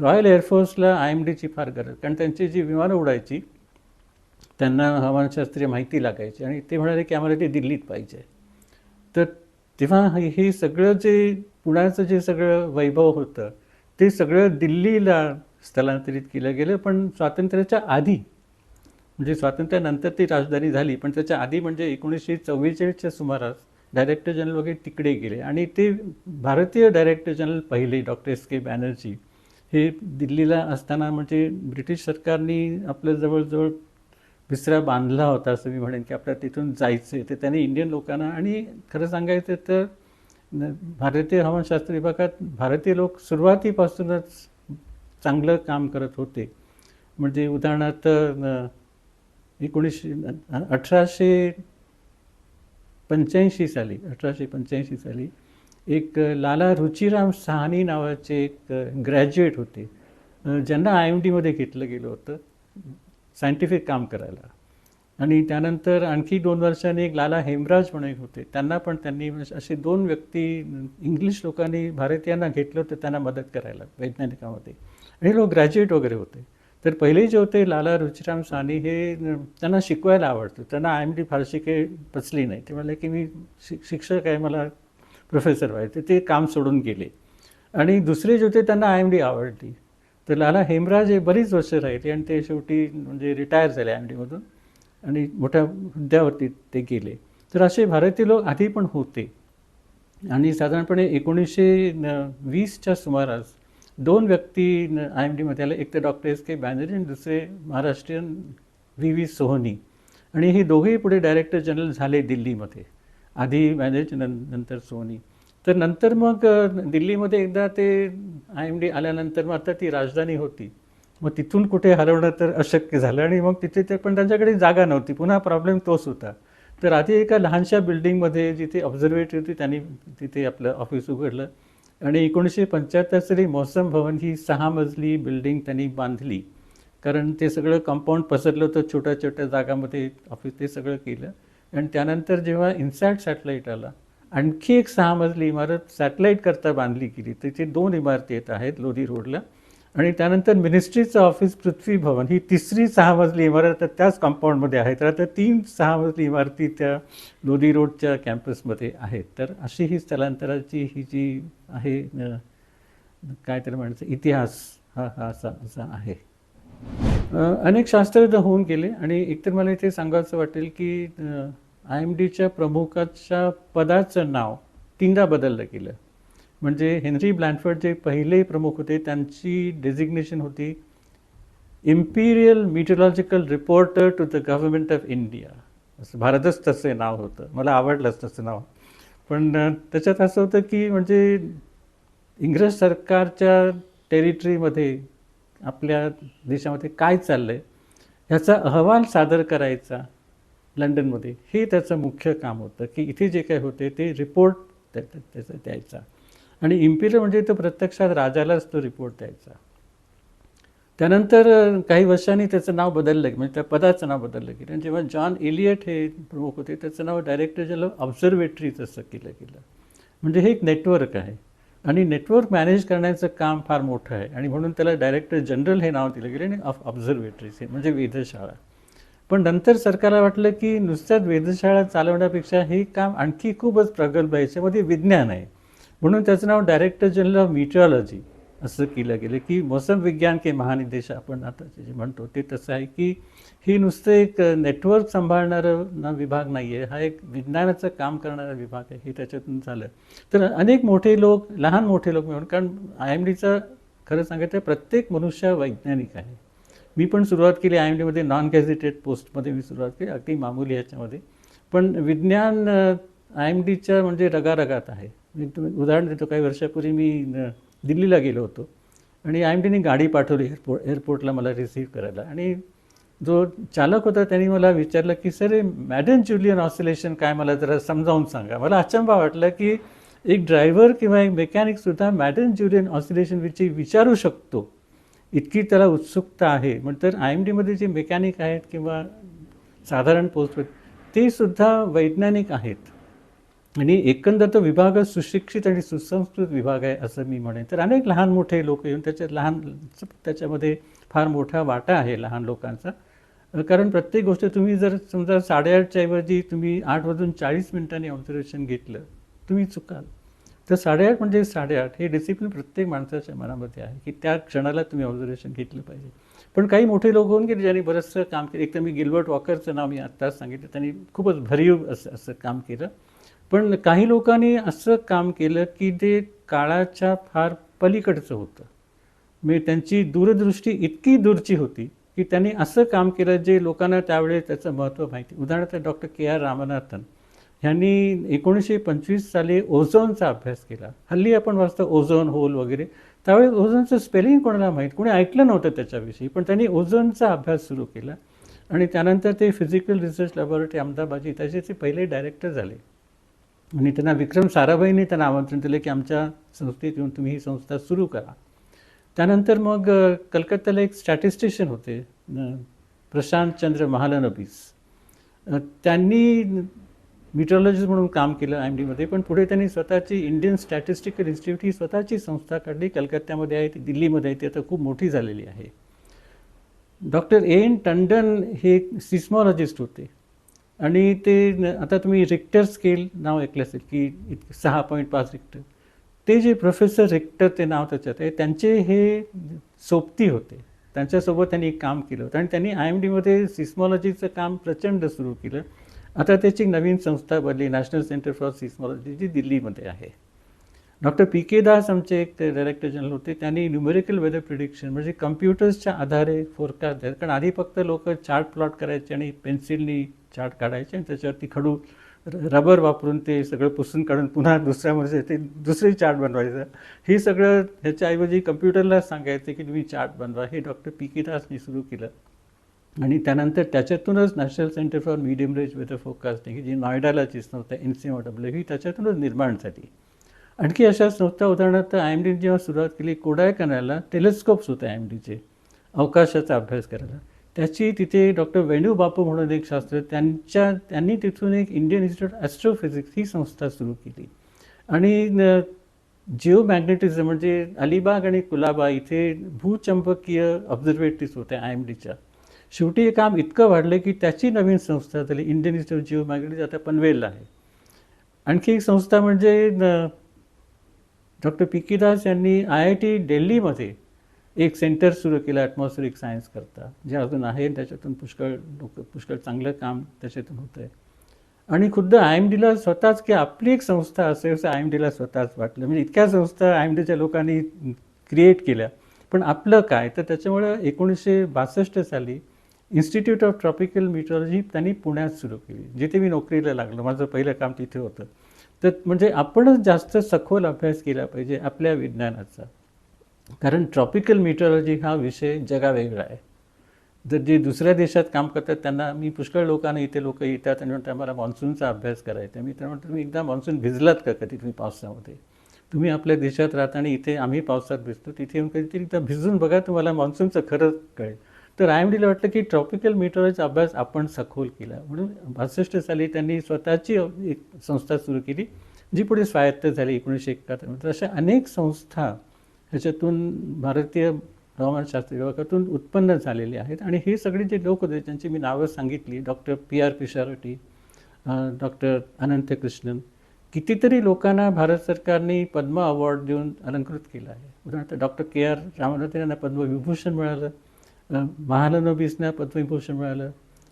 रॉयल एअरफोर्सला IMDची फार गरज, कारण त्यांची जी विमानं उडायची त्यांना हवामानशास्त्रीय माहिती लागायची आणि ते म्हणाले की आम्हाला ते दिल्लीत पाहिजे. तर तेव्हा हे सगळं जे पुण्याचं जे सगळं वैभव होतं ते सगळं दिल्लीला स्थलांतरित केलं गेलं. पण स्वातंत्र्याच्या आधी, म्हणजे स्वातंत्र्यानंतर ती राजधानी झाली, पण त्याच्या आधी म्हणजे 1944च्या सुमारास डायरेक्टर जनरल वगैरे तिकडे गेले आणि ते भारतीय डायरेक्टर जनरल पहिले डॉक्टर SK बॅनर्जी हे दिल्लीला असताना, म्हणजे ब्रिटिश सरकारने आपल्या जवळजवळ विसरा बांधला होता असं मी म्हणेन की आपल्याला तिथून जायचं आहे. तर त्यांनी इंडियन लोकांना, आणि खरं सांगायचं तर भारतीय हवामानशास्त्र विभागात भारतीय लोक सुरुवातीपासूनच चांगलं काम करत होते. म्हणजे उदाहरणार्थ 1885 साली एक लाला रुचिराम साहनी नावाचे एक ग्रॅज्युएट होते, ज्यांना IMDमध्ये घेतलं गेलं होतं सायंटिफिक काम करायला. आणि त्यानंतर आणखी 2 वर्षांनी एक लाला हेमराज म्हणून एक होते, त्यांना पण त्यांनी, असे 2 व्यक्ती इंग्लिश लोकांनी भारतीयांना घेतलं होतं त्यांना मदत करायला वैज्ञानिकामध्ये, आणि हे लोक ग्रॅज्युएट वगैरे होते. तर पहिले जे होते लाला रुचिराम साहनी, हे त्यांना शिकवायला आवडतं, त्यांना IMD फारशी काही पचली नाही. ते म्हणाले की मी शिक्षक आहे, मला प्रोफेसर व्हायचे. ते काम सोडून गेले. आणि दुसरे जे होते त्यांना IMD आवडली. तर लाला हेमराज हे बरीच वर्ष राहिले आणि ते शेवटी म्हणजे रिटायर झाले IMDमधून आणि मोठ्या हुद्द्यावरती ते गेले. तर असे भारतीय लोक आधी पण होते. आणि साधारणपणे 1920च्या सुमारास 2 व्यक्ती IMDमध्ये आले, एक तर डॉक्टर SK बॅनर्जी आणि दुसरे महाराष्ट्रीयन VV सोहनी. आणि हे दोघेही पुढे डायरेक्टर जनरल झाले दिल्लीमध्ये, आधी बॅनर्जी नंतर सोहनी. तर नंतर मग दिल्लीमध्ये एकदा ते IMD आल्यानंतर, मग आता ती राजधानी होती, मग तिथून कुठे हलवणं तर अशक्य झालं. आणि मग तिथे ते पण त्यांच्याकडे जागा नव्हती, पुन्हा प्रॉब्लेम तोच होता. तर आधी एका लहानशा बिल्डिंगमध्ये जिथे ऑब्झर्वेटरी होती त्यांनी तिथे आपलं ऑफिस उघडलं. आणि 1975 साली मौसम भवन ही 6 मजली बिल्डिंग त्यांनी बांधली, कारण ते सगळं कंपाऊंड पसरलं होतं छोट्या छोट्या जागामध्ये ऑफिस, ते सगळं केलं. आणि त्यानंतर जेव्हा इन्सॅट सॅटेलाईट आला, आणखी एक 6 मजली इमारत सॅटेलाईट करता बांधली गेली. तिथे 2 इमारती येत आहेत लोधी रोडला. आणि त्यानंतर मिनिस्ट्रीचं ऑफिस पृथ्वी भवन ही तिसरी 6 मजली इमारत त्याच कंपाऊंडमध्ये आहे. तर आता 3 6 मजली इमारती त्या लोधी रोडच्या कॅम्पसमध्ये आहेत. तर अशी ही स्थलांतराची ही जी आहे काय त्याला म्हणायचं इतिहास हा असा आहे. अनेक शास्त्रज्ञ होऊन गेले. आणि एकतर मला इथे सांगायचं वाटेल की IMDच्या प्रमुखाच्या पदाचं नाव 3दा बदललं गेलं. म्हणजे हेनरी ब्लॅनफर्ड जे पहिले प्रमुख होते त्यांची डेझिग्नेशन होती imperial meteorological reporter to the government of India, असं भारतच तसं नाव होतं. मला आवडलंच तसं नाव. पण त्याच्यात असं होतं की म्हणजे इंग्रज सरकारच्या टेरिटरीमध्ये, आपल्या देशामध्ये काय चाललं आहे ह्याचा अहवाल सादर करायचा लंडनमध्ये, हे त्याचं मुख्य काम होतं, की इथे जे काही होते ते रिपोर्ट त्याचा द्यायचा. आणि इम्पिरियल म्हणजे तो प्रत्यक्षात राजालाच तो रिपोर्ट द्यायचा. त्यानंतर काही वर्षांनी त्याचं नाव बदललं, म्हणजे त्या पदाचं नाव बदललं गेलं. आणि जेव्हा जॉन एलियट हे प्रमुख होते, त्याचं नाव डायरेक्टर जनरल ऑफ ऑब्झर्वेटरीज असं केलं गेलं. म्हणजे हे एक नेटवर्क आहे आणि नेटवर्क मॅनेज करण्याचं काम फार मोठं आहे आणि म्हणून त्याला डायरेक्टर जनरल हे नाव दिलं गेलं आणि ऑफ ऑब्झर्वेटरीज हे म्हणजे वेधशाळा. पण नंतर सरकारला वाटलं की नुसत्याच वेधशाळा चालवण्यापेक्षा हे काम आणखी खूपच प्रगल्भ आहे, याच्यामध्ये विज्ञान आहे. म्हणून त्याचं नाव डायरेक्टर जनरल ऑफ मीटिओलॉजी असं केलं गेलं, की मौसम विज्ञान के महानिदेश आपण आता जे म्हणतो ते तसं आहे, की ही नुसतं एक नेटवर्क सांभाळणारा विभाग नाही आहे, हा एक विज्ञानाचं काम करणारा विभाग आहे, हे त्याच्यातून झालं. तर अनेक मोठे लोक, लहान मोठे लोक मिळून, कारण IMDचं खरं सांगायचं प्रत्येक मनुष्य वैज्ञानिक आहे. मी पण सुरुवात केली IMDमध्ये नॉन गॅझेटेड पोस्टमध्ये मी सुरुवात केली, अगदी मामूली ह्याच्यामध्ये. पण विज्ञान IMDच्या म्हणजे रगारगात आहे. मी तुम्ही उदाहरण देतो, काही वर्षापूर्वी मी दिल्लीला गेलो होतो आणि IMDने गाडी पाठवली एअरपोर्टला मला रिसीव्ह करायला. आणि जो चालक होता त्यांनी मला विचारलं की सर, मॅडन ज्युलियन ऑसिलेशन काय, मला जरा समजावून सांगा. मला अचंबा वाटला की एक ड्रायव्हर किंवा एक मेकॅनिकसुद्धा मॅडन ज्युलियन ऑसिलेशनविषयी विचारू शकतो, इतकी त्याला उत्सुकता आहे. तर IMDमध्ये जे मेकॅनिक आहेत किंवा साधारण पोस्ट ते सुद्धा वैज्ञानिक आहेत. आणि एकंदर तो विभाग सुशिक्षित आणि सुसंस्कृत विभाग आहे असं मी म्हणेन. तर अनेक लहान मोठे लोक येऊन त्याच्यामध्ये फार मोठा वाटा आहे लहान लोकांचा. कारण प्रत्येक गोष्ट तुम्ही जर समजा 8:30च्या ऐवजी तुम्ही 8:40 ऑब्झर्वेशन घेतलं, तुम्ही चुकाल. तर 8:30 म्हणजे 8:30 हे डिसिप्लिन प्रत्येक माणसाच्या मनामध्ये आहे, की त्या क्षणाला तुम्ही ऑब्झर्वेशन घेतलं पाहिजे. पण काही मोठे लोक होऊन गेले ज्यांनी बरंचसं काम केलं. एक तर मी गिल्बर्ट वॉकरचं नाव मी आत्ताच सांगितलं, त्यांनी खूपच भरीव असं काम केलं. पण काही लोकांनी असं काम केलं की ते काळाच्या फार पलीकडचं होतं. म्हणजे त्यांची दूरदृष्टी इतकी दूरची होती की त्यांनी असं काम केलं जे लोकांना त्यावेळेस त्याचं महत्त्व माहिती. उदाहरणार्थ डॉक्टर KR रामनाथन ह्यांनी 1925 साली ओझोनचा अभ्यास केला. हल्ली आपण वाचतो ओझोन होल वगैरे, त्यावेळेस ओझोनचं स्पेलिंग कोणाला माहीत, कोणी ऐकलं नव्हतं त्याच्याविषयी. पण त्यांनी ओझोनचा अभ्यास सुरू केला आणि त्यानंतर ते फिजिकल रिसर्च लॅबोरेटरी अहमदाबादची त्याचे ते पहिले डायरेक्टर झाले. आणि त्यांना विक्रम साराभाईंनी त्यांना आमंत्रण दिलं की आमच्या संस्थेत येऊन तुम्ही ही संस्था सुरू करा. त्यानंतर मग कलकत्त्याला एक स्टॅटिस्टिशियन होते प्रशांत चंद्र महालनबीस. त्यांनी मिटॉलॉजिस्ट म्हणून काम केलं IMDमध्ये. पण पुढे त्यांनी स्वतःची इंडियन स्टॅटिस्टिकल इन्स्टिट्यूट ही स्वतःची संस्था काढली. कलकत्त्यामध्ये आहे ती, दिल्लीमध्ये आहे ती, आता खूप मोठी झालेली आहे. डॉक्टर AN टंडन हे सिस्मॉलॉजिस्ट होते आणि ते आता तुम्ही रिक्टर स्केल नाव ऐकलं असेल की 6.5 रिक्टर. ते जे प्रोफेसर रिक्टर ते नाव त्याच्यात आहे, त्यांचे हे सोबती होते. त्यांच्यासोबत त्यांनी काम केलं होतं आणि त्यांनी IMDमध्ये सिस्मॉलॉजीचं काम प्रचंड सुरू केलं. आता त्याची नवीन संस्था बनली, नॅशनल सेंटर फॉर सिस्मॉलॉजी, जी दिल्लीमध्ये आहे. डॉक्टर PK दास आमचे एक डायरेक्टर जनरल होते. त्यांनी न्यूमेरिकल वेदर प्रिडिक्शन म्हणजे कम्प्युटर्सच्या आधारे फोरकास्ट द्यायचं. कारण आधी फक्त लोक चार्ट प्लॉट करायचे आणि पेन्सिलनी चार्ट काढायचे आणि त्याच्यावरती खडू रबर वापरून ते सगळं पुसून काढून पुन्हा दुसऱ्या म्हणजे ते दुसरे चार्ट बनवायचं. हे सगळं ह्याच्याऐवजी कम्प्युटरला सांगायचं की तुम्ही चार्ट बनवा. हे डॉक्टर PK दासनी सुरू केलं. आणि त्यानंतर त्याच्यातूनच national centre for medium range weather forecasting जी नॉयडालाची संस्था NCMW ही त्याच्यातूनच निर्माण झाली. आणखी अशा संस्था उदाहरणार्थ IMDने जेव्हा सुरुवात केली, कोडायकनालला टेलिस्कोप्स होते IMDचे अवकाशाचा अभ्यास करायला. त्याची तिथे डॉक्टर वेणू बापू म्हणून एक शास्त्र त्यांनी तिथून एक इंडियन इन्स्टिट्यूट ॲस्ट्रोफिजिक्स ही संस्था सुरू केली. आणि जिओमॅग्नेटिझम म्हणजे अलिबाग आणि कुलाबा इथे भूचंपकीय ऑब्झर्वेटरीज होत्या IMDच्या. शेवटी हे काम इतकं वाढलं की त्याची नवीन संस्था झाली इंडियन इन्स्टिट्यूट जिओमॅग्नेटिक्स, आता पनवेलला आहे. आणखी एक संस्था म्हणजे डॉक्टर PK दास यांनी IIT दिल्लीमध्ये एक सेंटर सुरू केलं ॲटमॉस्फेरिक सायन्स करता, जे अजून आहे. त्याच्यातून पुष्कळ चांगलं काम त्याच्यातून होतं आहे. आणि खुद्द IMDला स्वतःच की आपली एक संस्था असेल असं IMDला स्वतःच वाटलं. म्हणजे इतक्या संस्था IMDच्या लोकांनी क्रिएट केल्या, पण आपलं काय. तर त्याच्यामुळे 1962 साली इन्स्टिट्यूट ऑफ ट्रॉपिकल मीटॉलॉजी त्यांनी पुण्यात सुरू केली, जिथे मी नोकरीला लागलो. माझं पहिलं काम तिथे होतं. तर म्हणजे आपणच जास्त सखोल अभ्यास केला पाहिजे आपल्या विज्ञानाचा. कारण ट्रॉपिकल मीटॉलॉजी हा विषय जगावेगळा आहे. जर जे दुसऱ्या देशात काम करतात त्यांना मी पुष्कळ लोकांना इथे लोक येतात आणि म्हणतात मला मान्सूनचा अभ्यास करायचा आहे. मी त्यांना म्हणतो तुम्ही एकदा मान्सून भिजलात का कधी तुम्ही पावसामध्ये? तुम्ही आपल्या देशात राहता आणि इथे आम्ही पावसात भिजतो, तिथे येऊन कधीतरी एकदा भिजून बघा, तुम्हाला मान्सूनचं खरं कळेल. तर IMDला वाटलं की ट्रॉपिकल मीटरोलॉजीचा अभ्यास आपण सखोल केला, म्हणून 62 साली त्यांनी स्वतःची एक संस्था सुरू केली जी पुढे स्वायत्त झाली 1971 मध्ये. अशा अनेक संस्था ह्याच्यातून भारतीय हवामानशास्त्र विभागातून उत्पन्न झालेले आहेत. आणि हे सगळे जे लोक होते ज्यांची मी नावं सांगितली, डॉक्टर PR पिशारोटी, डॉक्टर अनंत कृष्णन, कितीतरी लोकांना भारत सरकारने पद्म अवॉर्ड देऊन अलंकृत केलं आहे. उदाहरणार्थ डॉक्टर KR रामनाथन यांना पद्मविभूषण मिळालं, महालनोबिसना पद्मविभूषण मिळालं,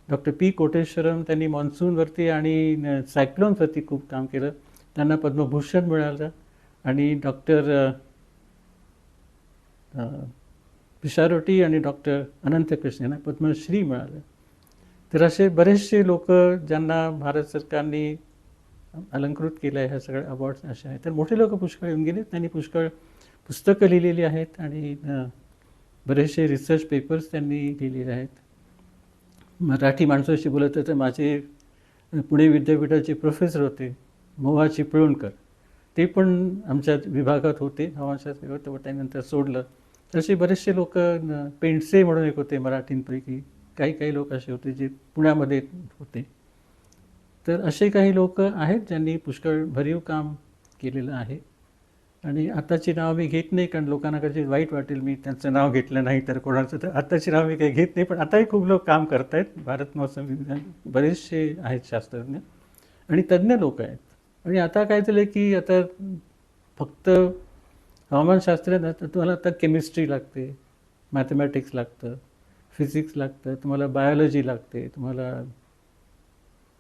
डॉक्टर P कोटेश्वरम त्यांनी मान्सूनवरती आणि सायक्लोन्सवरती खूप काम केलं, त्यांना पद्मभूषण मिळालं, आणि डॉक्टर पिशारोटी आणि डॉक्टर अनंत कृष्ण यांना पद्मश्री मिळालं. तर असे बरेचसे लोक ज्यांना भारत सरकारने अलंकृत केलं आहे, ह्या सगळ्या अवॉर्ड्स असे आहेत. तर मोठे लोक पुष्कळ येऊन गेले, त्यांनी पुष्कळ पुस्तकं लिहिलेली आहेत आणि बरेचसे रिसर्च पेपर्स त्यांनी लिहिलेले आहेत. मराठी माणसाशी बोलत तर माझे पुणे विद्यापीठाचे प्रोफेसर होते मोहा चिपळूणकर, ते पण आमच्या विभागात होते, हवामानशास्त्र विभागात, पण त्यानंतर सोडलं. तसे बरेचसे लोक, पेंडसे म्हणून एक होते मराठींपैकी, काही लोक असे होते जे पुण्यामध्ये होते. तर असे काही लोक आहेत ज्यांनी पुष्कळ भरीव काम केलेलं आहे. आणि आताची नाव मी घेत नाही, कारण लोकांना कधी वाईट वाटेल मी त्यांचं नाव घेतलं नाही तर कोणाचं, तर आताची नाव मी काही घेत नाही. पण आताही खूप लोक काम करत आहेत. भारत मौसम विज्ञान बरेचसे आहेत शास्त्रज्ञ आणि तज्ज्ञ लोक आहेत. आणि आता काय झालं की आता फक्त हवामानशास्त्र ना, तर तुम्हाला आता केमिस्ट्री लागते, मॅथमॅटिक्स लागतं, फिजिक्स लागतं, तुम्हाला बायोलॉजी लागते, तुम्हाला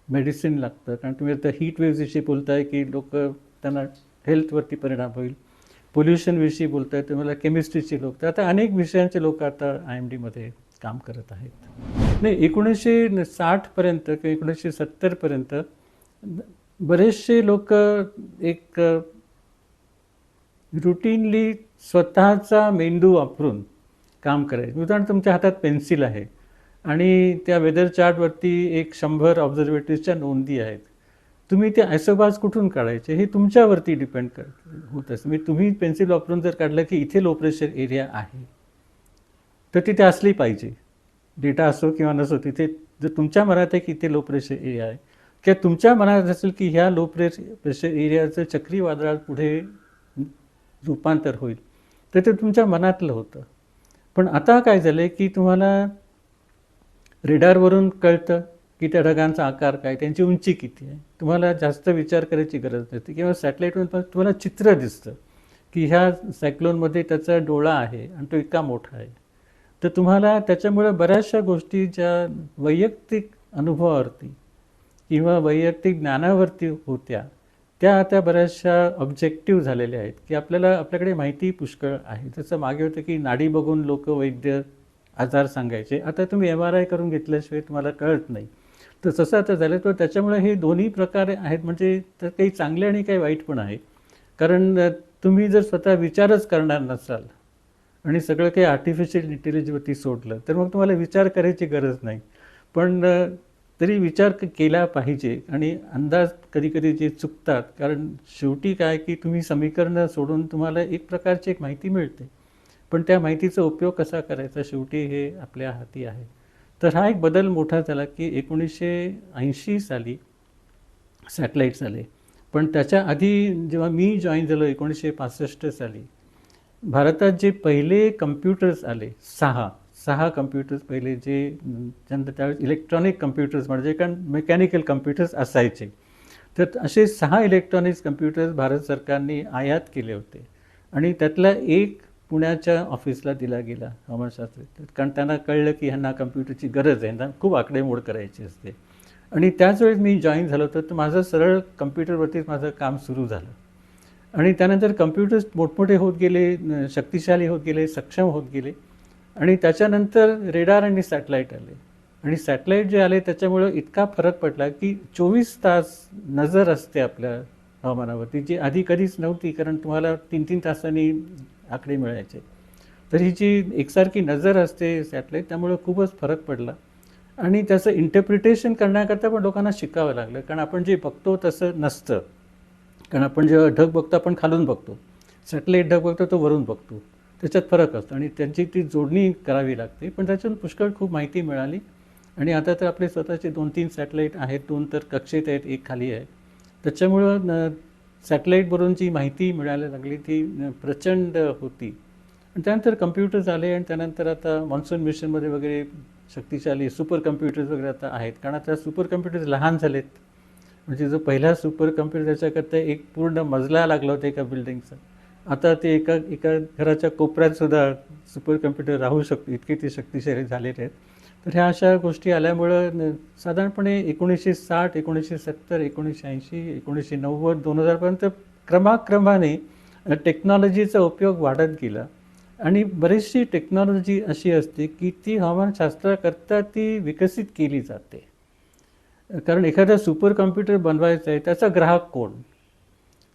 मेडिसिन लागतं, कारण तुम्ही आता हीट वेव्हविषयी बोलताय की लोक त्यांना हेल्थवरती परिणाम होईल, पोल्युशनविषयी बोलताय, तुम्हाला केमिस्ट्रीचे लोक, तर आता अनेक विषयांचे लोक आता IMDमध्ये काम करत आहेत. नाही, 1960पर्यंत किंवा 1970पर्यंत बरेचसे लोक एक रुटीनली स्वतःचा मेंदू वापरून काम करायचे. उदाहरण, तुमच्या हातात पेन्सिल आहे आणि त्या वेदर चार्टवरती 100 ऑब्झर्वेटरीजच्या नोंदी आहेत. तुम्ही ते आयसोबार्स कुठून काढायचे हे तुमच्यावरती डिपेंड होत असतं. म्हणजे तुम्ही पेन्सिल वापरून जर काढलं की इथे लो प्रेशर एरिया आहे, तर तिथे असली पाहिजे, डेटा असो किंवा नसो, तिथे जर तुमच्या मनात आहे की इथे लो प्रेशर एरिया आहे, किंवा तुमच्या मनात असेल की ह्या लो प्रेशर एरियाचं चक्रीवादळात पुढे रूपांतर होईल, तर ते तुमच्या मनातलं होतं. पण आता काय झालं आहे की तुम्हाला रेडारवरून कळतं की त्या ढगांचा आकार काय, त्यांची उंची किती आहे, तुम्हाला जास्त विचार करायची गरज नसते. किंवा सॅटेलाईटवरून पण तुम्हाला चित्र दिसतं की ह्या सायक्लोनमध्ये त्याचा डोळा आहे आणि तो इतका मोठा आहे. तर तुम्हाला त्याच्यामुळे बऱ्याचशा गोष्टी ज्या वैयक्तिक अनुभवावरती किंवा वैयक्तिक ज्ञानावरती होत्या, त्या आता बऱ्याचशा ऑब्जेक्टिव्ह झालेल्या आहेत की आपल्याकडे माहिती पुष्कळ आहे. जसं मागे होतं की नाडी बघून लोक वैद्य आजार सांगायचे, आता तुम्ही MRI करून घेतल्याशिवाय तुम्हाला कळत नाही. तर तसं आता झालं. तर त्याच्यामुळे हे दोन्ही प्रकारे आहेत, म्हणजे तर काही चांगले आणि काही वाईट पण आहे. कारण तुम्ही जर स्वतः विचारच करणार नसाल आणि सगळं काही आर्टिफिशियल इंटेलिजन्सवरती सोडलं, तर मग तुम्हाला विचार करायची गरज नाही. पण तरी विचार केला पाहिजे. आणि अंदाज कधी जे चुकतात, कारण शेवटी काय की तुम्ही समीकरणं सोडून तुम्हाला एक प्रकारची एक माहिती मिळते, पण त्या माहितीचा उपयोग कसा करायचा शेवटी हे आपल्या हाती आहे. तर हा एक बदल मोठा झाला की 1980 साली सॅटेलाईट्स आले. पण त्याच्या आधी जेव्हा मी जॉईन झालो 1965 साली, भारतात जे पहिले कम्प्युटर्स आले, 6 कम्प्युटर्स पहिले, जे ज्यांना त्यावेळेस इलेक्ट्रॉनिक कम्प्युटर्स म्हणजे, कारण मेकॅनिकल कम्प्युटर्स असायचे. तर असे 6 इलेक्ट्रॉनिक्स कम्प्युटर्स भारत सरकारने आयात केले होते आणि त्यातला एक पुण्याच्या ऑफिसला दिला गेला हवामानशास्त्र, कारण त्यांना कळलं की ह्यांना कम्प्युटरची गरज आहे, त्यांना खूप आकडेमोड करायची असते. आणि त्याच वेळेस मी जॉईन झालो होतो, तर माझं सरळ कम्प्युटरवरतीच माझं काम सुरू झालं. आणि त्यानंतर कम्प्युटर्स मोठमोठे होत गेले, शक्तिशाली होत गेले, सक्षम होत गेले. आणि त्याच्यानंतर रेडार आणि सॅटेलाईट आले. आणि सॅटेलाईट जे आले त्याच्यामुळं इतका फरक पडला की 24 तास नजर असते आपल्या हवामानावरती, जी आधी कधीच नव्हती, कारण तुम्हाला 3-3 तासांनी आकडे मिळायचे. तर ही जी एकसारखी नजर असते सॅटेलाईट, त्यामुळे खूपच फरक पडला. आणि त्याचं इंटरप्रिटेशन करण्याकरता पण लोकांना शिकावं लागलं, कारण आपण जे बघतो तसं नसतं. कारण आपण जेव्हा ढग बघतो आपण खालून बघतो, सॅटेलाईट ढग बघतो तो वरून बघतो, त्याच्यात फरक असतो आणि त्यांची ती जोडणी करावी लागते. पण त्याच्यातून पुष्कळ खूप माहिती मिळाली आणि आता तर आपले स्वतःचे 2-3 सॅटेलाईट आहेत, 2 तर कक्षेत आहेत, 1 खाली आहे. त्याच्यामुळं सॅटेलाईटवरून जी माहिती मिळायला लागली ती प्रचंड होती. आणि त्यानंतर कम्प्युटर्स आले आणि त्यानंतर आता मॉन्सून मिशनमध्ये वगैरे शक्तिशाली सुपर कम्प्युटर्स वगैरे आता आहेत, कारण आता सुपर कम्प्युटर्स लहान झालेत. म्हणजे जो पहिला सुपर कम्प्युटर त्याच्याकरता एक पूर्ण मजला लागला होता एका बिल्डिंगचा, आता ते एका एका घराच्या कोपऱ्यात सुद्धा सुपर कम्प्युटर राहू शकतो, इतके ते शक्तिशाली झालेले आहेत. तर ह्या अशा गोष्टी आल्यामुळं साधारणपणे 1960, 1970, 1980, 1990, 2000पर्यंत क्रमाक्रमाने टेक्नॉलॉजीचा उपयोग वाढत गेला. आणि बरीचशी टेक्नॉलॉजी अशी असते की ती हवामानशास्त्राकरता ती विकसित केली जाते. कारण एखादा सुपर कम्प्युटर बनवायचा आहे, त्याचा ग्राहक कोण?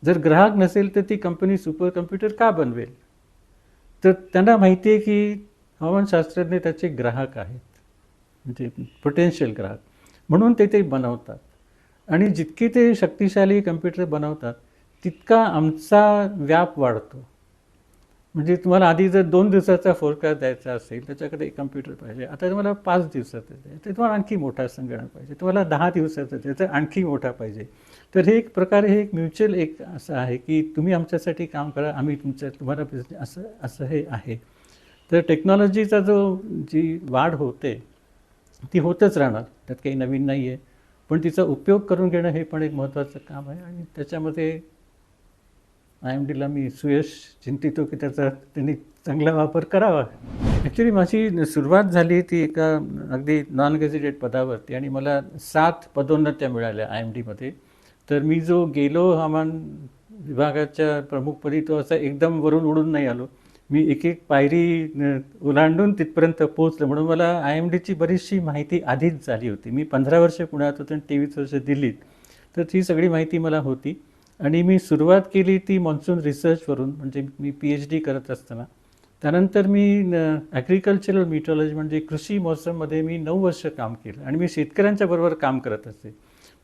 जर ग्राहक नसेल तर ती कंपनी सुपर कम्प्युटर का बनवेल? तर त्यांना माहिती आहे की हवामानशास्त्रज्ञ त्याचे ग्राहक आहेत, म्हणजे पोटेन्शियल ग्राहक, म्हणून ते बनवतात. आणि जितके ते शक्तिशाली कम्प्युटर बनवतात तितका आमचा व्याप वाढतो. म्हणजे तुम्हाला आधी जर 2 दिवसाचा फोरकास्ट द्यायचा असेल, त्याच्याकडे एक कम्प्युटर पाहिजे. आता तुम्हाला 5 दिवसाचं द्यायचं, तर तुम्हाला आणखी मोठा संगणक पाहिजे. तुम्हाला 10 दिवसाचं द्यायचं, तर आणखी मोठा पाहिजे. तर हे एक प्रकारे हे एक म्युच्युअल एक असं आहे की तुम्ही आमच्यासाठी काम करा, आम्ही तुम्हाला बिझनेस, असं असं हे आहे. तर टेक्नॉलॉजीचा जी वाढ होते ती होतच राहणार, त्यात काही नवीन नाही आहे. पण तिचा उपयोग करून घेणं हे पण एक महत्त्वाचं काम आहे आणि त्याच्यामध्ये IMDला मी सुयश चिंतितो की त्याचा त्यांनी चांगला वापर करावा. ॲक्च्युली माझी सुरुवात झाली ती एका अगदी नॉन गेझेटेड पदावरती आणि मला 7 पदोन्नत्या मिळाल्या IMDमध्ये. तर मी जो गेलो हवामान विभागाच्या प्रमुखपदी, तो असा एकदम वरून उडून नाही आलो. मी एक एक पायरी ओलांडून तिथपर्यंत पोहोचलो. म्हणून मला IMDची बरीचशी माहिती आधीच झाली होती. मी 15 वर्ष पुण्यात होतो आणि 23 वर्ष दिल्लीत. तर ती सगळी माहिती मला होती. आणि मी सुरुवात केली ती मॉन्सून रिसर्चवरून, म्हणजे मी PhD करत असताना. त्यानंतर मी ॲग्रिकल्चरल मीटॉलॉजी म्हणजे कृषी मौसममध्ये मी 9 वर्ष काम केलं आणि मी शेतकऱ्यांच्या बरोबर काम करत असे.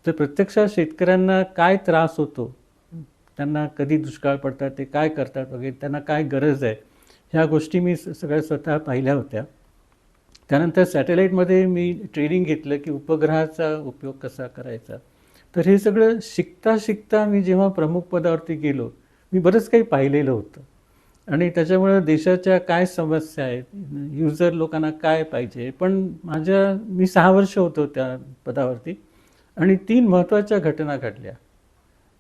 तर प्रत्यक्षात शेतकऱ्यांना काय त्रास होतो, त्यांना कधी दुष्काळ पडतात, ते काय करतात वगैरे, त्यांना काय गरज आहे, ह्या गोष्टी मी सगळ्या स्वतः पाहिल्या होत्या. त्यानंतर सॅटेलाईटमध्ये मी ट्रेनिंग घेतलं की उपग्रहाचा उपयोग कसा करायचा. तर हे सगळं शिकता शिकता मी जेव्हा प्रमुख पदावरती गेलो, मी बरंच काही पाहिलेलं होतं आणि त्याच्यामुळं देशाच्या काय समस्या आहेत, युजर लोकांना काय पाहिजे. पण मी 6 वर्ष होतो त्या पदावरती आणि 3 महत्त्वाच्या घटना घडल्या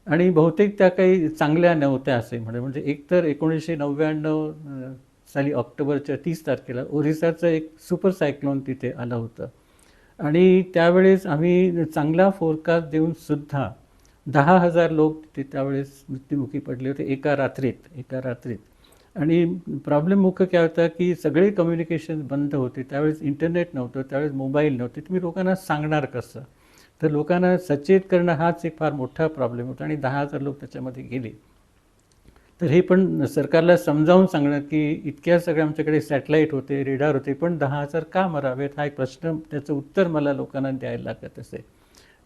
आणि बहुतेक त्या काही चांगल्या नव्हत्या असे म्हणजे एक तर 1999 साली ऑक्टोबरच्या 30 तारखेला ओरिसाचं एक सुपर सायक्लोन तिथे आलं होतं आणि त्यावेळेस आम्ही चांगला फोरकास्ट देऊन सुद्धा 10,000 लोक तिथे त्यावेळेस मृत्युमुखी पडले होते एका रात्रीत. आणि प्रॉब्लेम मुख्य काय होता की सगळे कम्युनिकेशन बंद होते. त्यावेळेस इंटरनेट नव्हतं, त्यावेळेस मोबाईल नव्हते. तुम्ही लोकांना सांगणार कसं? तर लोकांना सचेत करणं हाच एक फार मोठा प्रॉब्लेम होता आणि 10,000 लोक त्याच्यामध्ये गेले. तर हे पण सरकारला समजावून सांगणं की इतक्या सगळ्या आमच्याकडे सॅटेलाईट होते, रेडार होते, पण 10,000 का मरावेत, हा एक प्रश्न, त्याचं उत्तर मला लोकांना द्यायला लागत असे.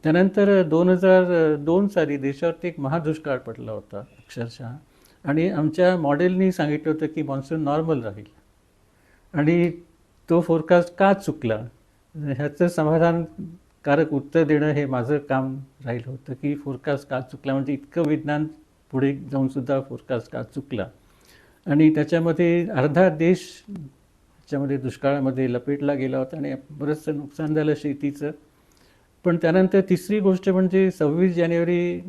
त्यानंतर 2002 साली देशावरती एक महादुष्काळ पडला होता अक्षरशः आणि आमच्या मॉडेलनी सांगितलं होतं की मॉन्सून नॉर्मल राहील आणि तो फोरकास्ट का चुकला, ह्याचं समाधानकारक उत्तर देणं हे माझं काम राहिलं होतं की फोरकास्ट का चुकला, म्हणजे इतकं विज्ञान पुढे जाऊनसुद्धा फोरकास्ट का चुकला. आणि त्याच्यामध्ये अर्धा देश त्याच्यामध्ये दुष्काळामध्ये लपेटला गेला होता आणि बरंचसं नुकसान झालं शेतीचं. पण त्यानंतर तिसरी गोष्ट म्हणजे 26 जानेवारी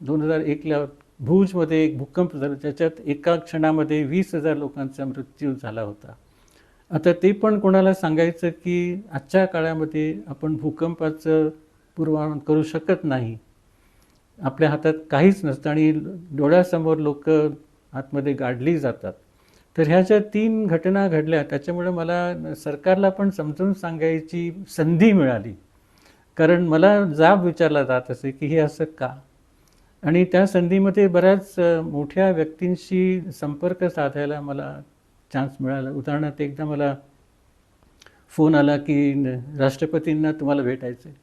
2001ला भुजमध्ये एक भूकंप झाला, त्याच्यात एका क्षणामध्ये 20,000 लोकांचा मृत्यू झाला होता. आता ते पण कोणाला सांगायचं की आजच्या काळामध्ये आपण भूकंपाचं पूर्वानुमान करू शकत नाही, आपल्या हातात काहीच नसतं आणि डोळ्यासमोर लोक आतमध्ये गाडली जातात. तर ह्या ज्या 3 घटना घडल्या त्याच्यामुळे मला सरकारला पण समजून सांगायची संधी मिळाली, कारण मला जाब विचारला जात असे की हे असं का. आणि त्या संधीमध्ये बऱ्याच मोठ्या व्यक्तींशी संपर्क साधायला मला चान्स मिळाला. उदाहरणार्थ एकदा मला फोन आला की राष्ट्रपतींना तुम्हाला भेटायचं आहे.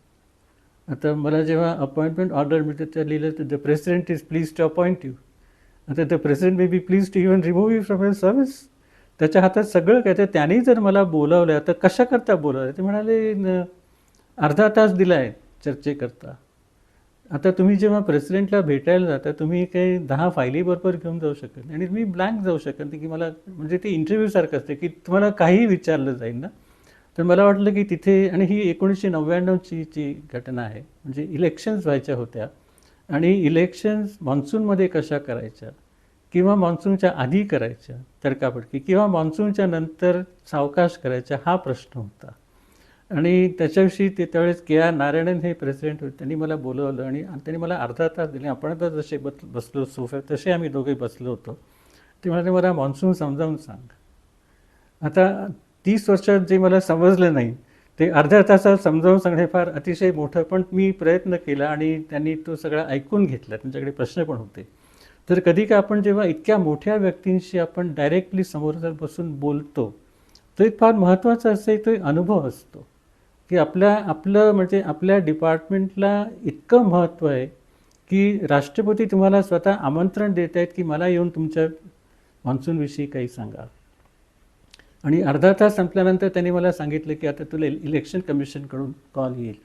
आता मला जेव्हा अपॉइंटमेंट ऑर्डर मिळते त्या लिहिलं तर the president is pleased to appoint you. आता the president may be pleased to even remove you from your service. त्याच्या हातात सगळं काय. तर त्यांनी जर मला बोलावलं तर कशाकरता बोलावलं. ते म्हणाले अर्धा तास दिला आहे चर्चेकरता. आता तुम्ही जेव्हा प्रेसिडेंटला भेटायला जाता तुम्ही काही 10 फायली बरोबर घेऊन जाऊ शकत नाही आणि तुम्ही ब्लँक जाऊ शकत नाही की मला म्हणजे ते इंटरव्ह्यूसारखं असते की तुम्हाला काहीही विचारलं जाईल ना. तर मला वाटलं की तिथे आणि ही 1999ची जी घटना आहे म्हणजे इलेक्शन्स व्हायच्या होत्या आणि इलेक्शन्स मॉन्सूनमध्ये कशा करायच्या किंवा मॉन्सूनच्या आधी करायच्या तडकाफडकी किंवा मॉन्सूनच्या नंतर सावकाश करायच्या हा प्रश्न होता. आणि त्याच्याविषयी ते त्यावेळेस के आर नारायणन हे प्रेसिडेंट होते. त्यांनी मला बोलवलं आणि त्यांनी मला अर्धा तास दिले. आपण आता जसे बसलो सोफ्यावर तसे आम्ही दोघे बसलो होतो. ते म्हणाले मला मॉन्सून समजावून सांग. आता 30 वर्षात जे मला समजलं नाही ते अर्ध्या तासात समजावून सांगणे फार अतिशय मोठं. पण मी प्रयत्न केला आणि त्यांनी तो सगळा ऐकून घेतला. त्यांच्याकडे प्रश्न पण होते. तर कधी का आपण जेव्हा इतक्या मोठ्या व्यक्तींशी आपण डायरेक्टली समोर बसून बोलतो तो एक फार महत्त्वाचा असे तो एक अनुभव असतो की आपलं म्हणजे आपल्या डिपार्टमेंटला इतकं महत्त्व आहे की राष्ट्रपती तुम्हाला स्वतः आमंत्रण देत आहेत की मला येऊन तुमच्या मॉन्सूनविषयी काही सांगा. आणि अर्धा तास संपल्यानंतर त्यांनी मला सांगितलं की आता तुला इलेक्शन कमिशनकडून कॉल येईल.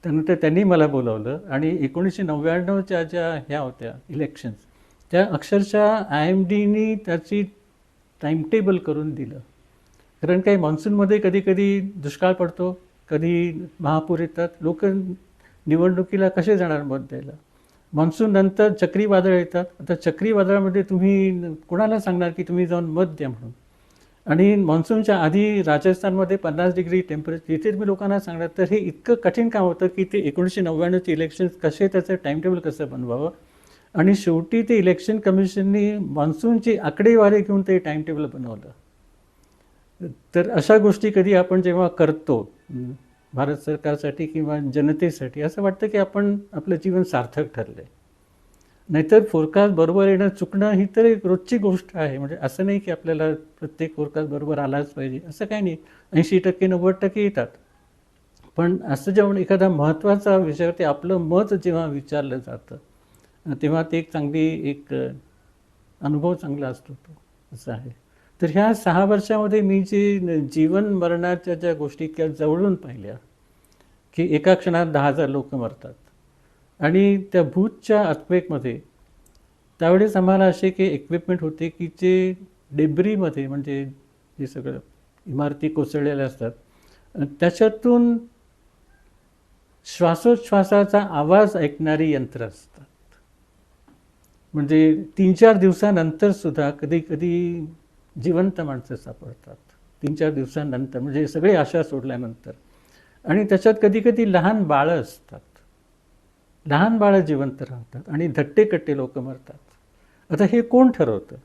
त्यानंतर त्यांनी मला बोलावलं आणि 1999च्या ज्या ह्या होत्या इलेक्शन्स त्या अक्षरशः IMDनी त्याची टाईमटेबल करून दिलं. कारण काही मान्सूनमध्ये कधी कधी दुष्काळ पडतो, कधी महापूर येतात. लोक निवडणुकीला कसे जाणार मत द्यायला. मान्सून नंतर चक्रीवादळ येतात. आता चक्रीवादळामध्ये तुम्ही कोणाला सांगणार की तुम्ही जाऊन मत द्या म्हणून. आणि मान्सूनच्या आधी राजस्थानमध्ये 50 डिग्री टेम्परेचर इथे तुम्ही लोकांना सांगणार. तर हे इतकं कठीण काम होतं की ते 1999चे इलेक्शन्स कसे त्याचं टाईमटेबल कसं बनवावं. आणि शेवटी ते इलेक्शन कमिशननी मान्सूनची आकडेवारी घेऊन ते टाईमटेबल बनवलं. तर अशा गोष्टी कधी आपण जेव्हा करतो भारत सरकारसाठी किंवा जनतेसाठी असं वाटतं की आपण आपलं जीवन सार्थक ठरलं आहे. नाहीतर फोरकास्ट बरोबर येणं चुकणं ही तर एक रोजची गोष्ट आहे. म्हणजे असं नाही की आपल्याला प्रत्येक फोरकास्ट बरोबर आलाच पाहिजे असं काही नाही. 80% 90% येतात. पण असं जेव्हा एखादा महत्त्वाचा विषयावरती आपलं मत जेव्हा विचारलं जातं तेव्हा ते एक चांगली एक अनुभव चांगला असतो तो असं आहे. तर ह्या 6 वर्षामध्ये मी जे जीवन मरणाच्या ज्या गोष्टी इतक्या जवळून पाहिल्या की एका क्षणात 10,000 लोक मरतात. आणि त्या भूतच्या अर्थक्वेकमध्ये त्यावेळेस आम्हाला असे काही इक्विपमेंट होते की जे डेब्रीमध्ये म्हणजे जे सगळं इमारती कोसळलेल्या असतात त्याच्यातून श्वासोच्छ्वासाचा आवाज ऐकणारी यंत्र असतात. म्हणजे 3-4 दिवसानंतर सुद्धा कधी कधी जिवंत माणसं सापडतात 3-4 दिवसानंतर म्हणजे सगळे आशा सोडल्यानंतर. आणि त्याच्यात कधी कधी लहान बाळं असतात. लहान बाळं जिवंत राहतात आणि धट्टेकट्टे लोक मरतात. आता हे कोण ठरवतं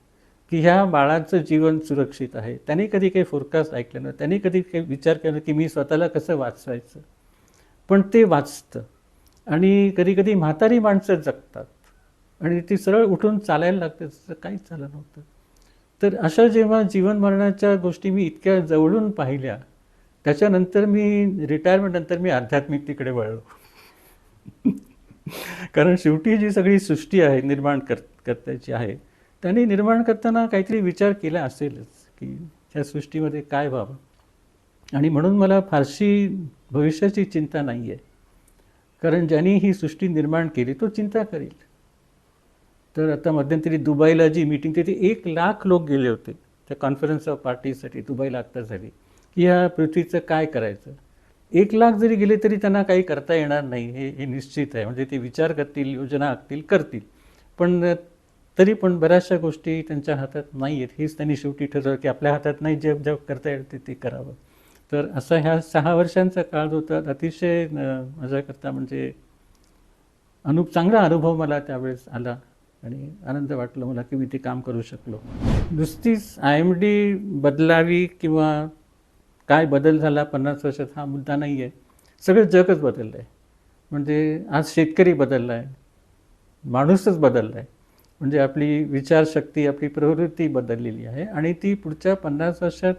की ह्या बाळाचं जीवन सुरक्षित आहे. त्यांनी कधी काही फोरकास्ट ऐकलं ना. त्यांनी कधी काही विचार केला की मी स्वतःला कसं वाचवायचं. पण ते वाचतं. आणि कधी कधी म्हातारी माणसं जगतात आणि ती सरळ उठून चालायला लागते. तसं काहीच झालं नव्हतं. तर अशा जेव्हा जीवन मरणाच्या गोष्टी मी इतक्या जवळून पाहिल्या त्याच्यानंतर मी रिटायरमेंटनंतर मी आध्यात्मिकतेकडे वळलो. कारण शेवटी जी सगळी सृष्टी आहे निर्माण करतायची आहे त्यांनी निर्माण करताना काहीतरी विचार केला असेलच की त्या सृष्टीमध्ये काय व्हावं. आणि म्हणून मला फारशी भविष्याची चिंता नाही आहे. कारण ज्यांनी ही सृष्टी निर्माण केली तो चिंता करेल. तर आता मध्यंतरी दुबईला जी मीटिंग तिथे 1,00,000 लोक गेले होते त्या कॉन्फरन्स ऑफ पार्टीसाठी दुबईला आत्ता झाली की ह्या पृथ्वीचं काय करायचं. 1,00,000 जरी गेले तरी त्यांना काही करता येणार नाही हे निश्चित आहे. म्हणजे ते विचार करतील योजना आखतील करतील पण तरी पण बऱ्याचशा गोष्टी त्यांच्या हातात नाही आहेत. हेच त्यांनी शेवटी ठरवलं की आपल्या हातात नाही जे करता येईल ते करावं. तर असा ह्या 6 वर्षांचा काळ होता. अतिशय माझ्याकरता म्हणजे चांगला अनुभव मला त्यावेळेस आला आणि आनंद वाटला मला की मी ते काम करू शकलो. नुसतीच IMD बदलावी किंवा काय बदल झाला 50 वर्षात हा मुद्दा नाही आहे. सगळं जगच बदललं आहे. म्हणजे आज शेतकरी बदलला आहे, माणूसच बदलला आहे. म्हणजे आपली विचारशक्ती, आपली प्रवृत्ती बदललेली आहे आणि ती पुढच्या 50 वर्षात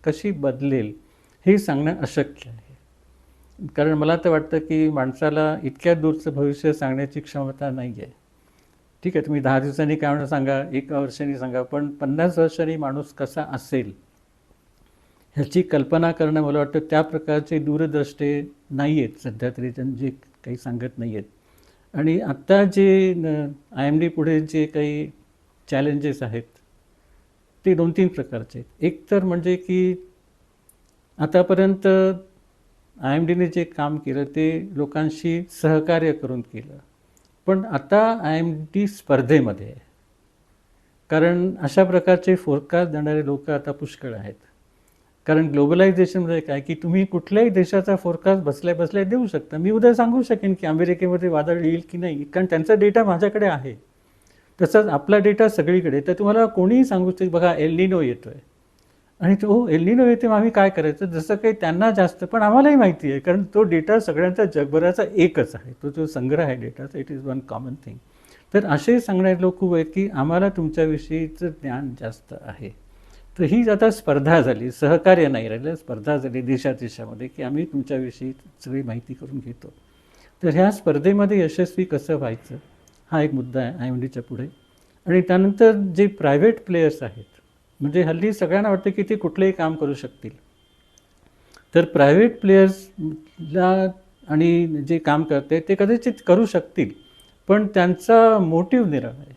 कशी बदलेल हे सांगणं अशक्य आहे. कारण मला तर वाटतं की माणसाला इतक्या दूरचं भविष्य सांगण्याची क्षमता नाही आहे. ठीक आहे, तुम्ही 10 दिवसांनी काय म्हणून सांगा, 1 वर्षांनी सांगा, पण 50 वर्षांनी माणूस कसा असेल ह्याची कल्पना करणं मला वाटतं त्या प्रकारचे दूरदृष्टे नाही आहेत सध्या तरी, जे काही सांगत नाही आहेत. आणि आत्ता जे IMD पुढे जे काही चॅलेंजेस आहेत ते 2-3 प्रकारचे आहेत. एक तर म्हणजे की आतापर्यंत IMDने जे काम केलं ते लोकांशी सहकार्य करून केलं, पण आता IMD स्पर्धेमध्ये आहे. कारण अशा प्रकारचे फोरकास्ट देणारे लोक आता पुष्कळ आहेत. कारण ग्लोबलायझेशनमध्ये काय की तुम्ही कुठल्याही देशाचा फोरकास्ट बसल्या बसल्या देऊ शकता. मी उद्या सांगू शकेन की अमेरिकेमध्ये वादळ येईल की नाही, कारण त्यांचा डेटा माझ्याकडे आहे. तसंच आपला डेटा सगळीकडे. तर तुम्हाला कोणीही सांगू शकते बघा एल निनो येतोय आणि तो एल निनो येते, मग आम्ही काय करायचं, जसं काही त्यांना जास्त पण आम्हालाही माहिती आहे, कारण तो डेटा सगळ्यांचा जगभराचा एकच आहे. तो जो संग्रह आहे डेटाचा, it is one common thing. तर असे सांगणारे लोक खूप आहेत की आम्हाला तुमच्याविषयीचं ज्ञान जास्त आहे. तर ही आता स्पर्धा झाली, सहकार्य नाही राहिलं, स्पर्धा झाली देशादेशामध्ये की आम्ही तुमच्याविषयी सगळी माहिती करून घेतो. तर ह्या स्पर्धेमध्ये यशस्वी कसं व्हायचं हा एक मुद्दा आहे IMDच्या पुढे. आणि त्यानंतर जे प्रायव्हेट प्लेयर्स आहेत, म्हणजे हल्ली सगळ्यांना वाटतं की ते कुठलंही काम करू शकतील. तर प्रायव्हेट प्लेयर्सला आणि जे काम करते ते कदाचित करू शकतील, पण त्यांचा मोटिव्ह निराळा आहे.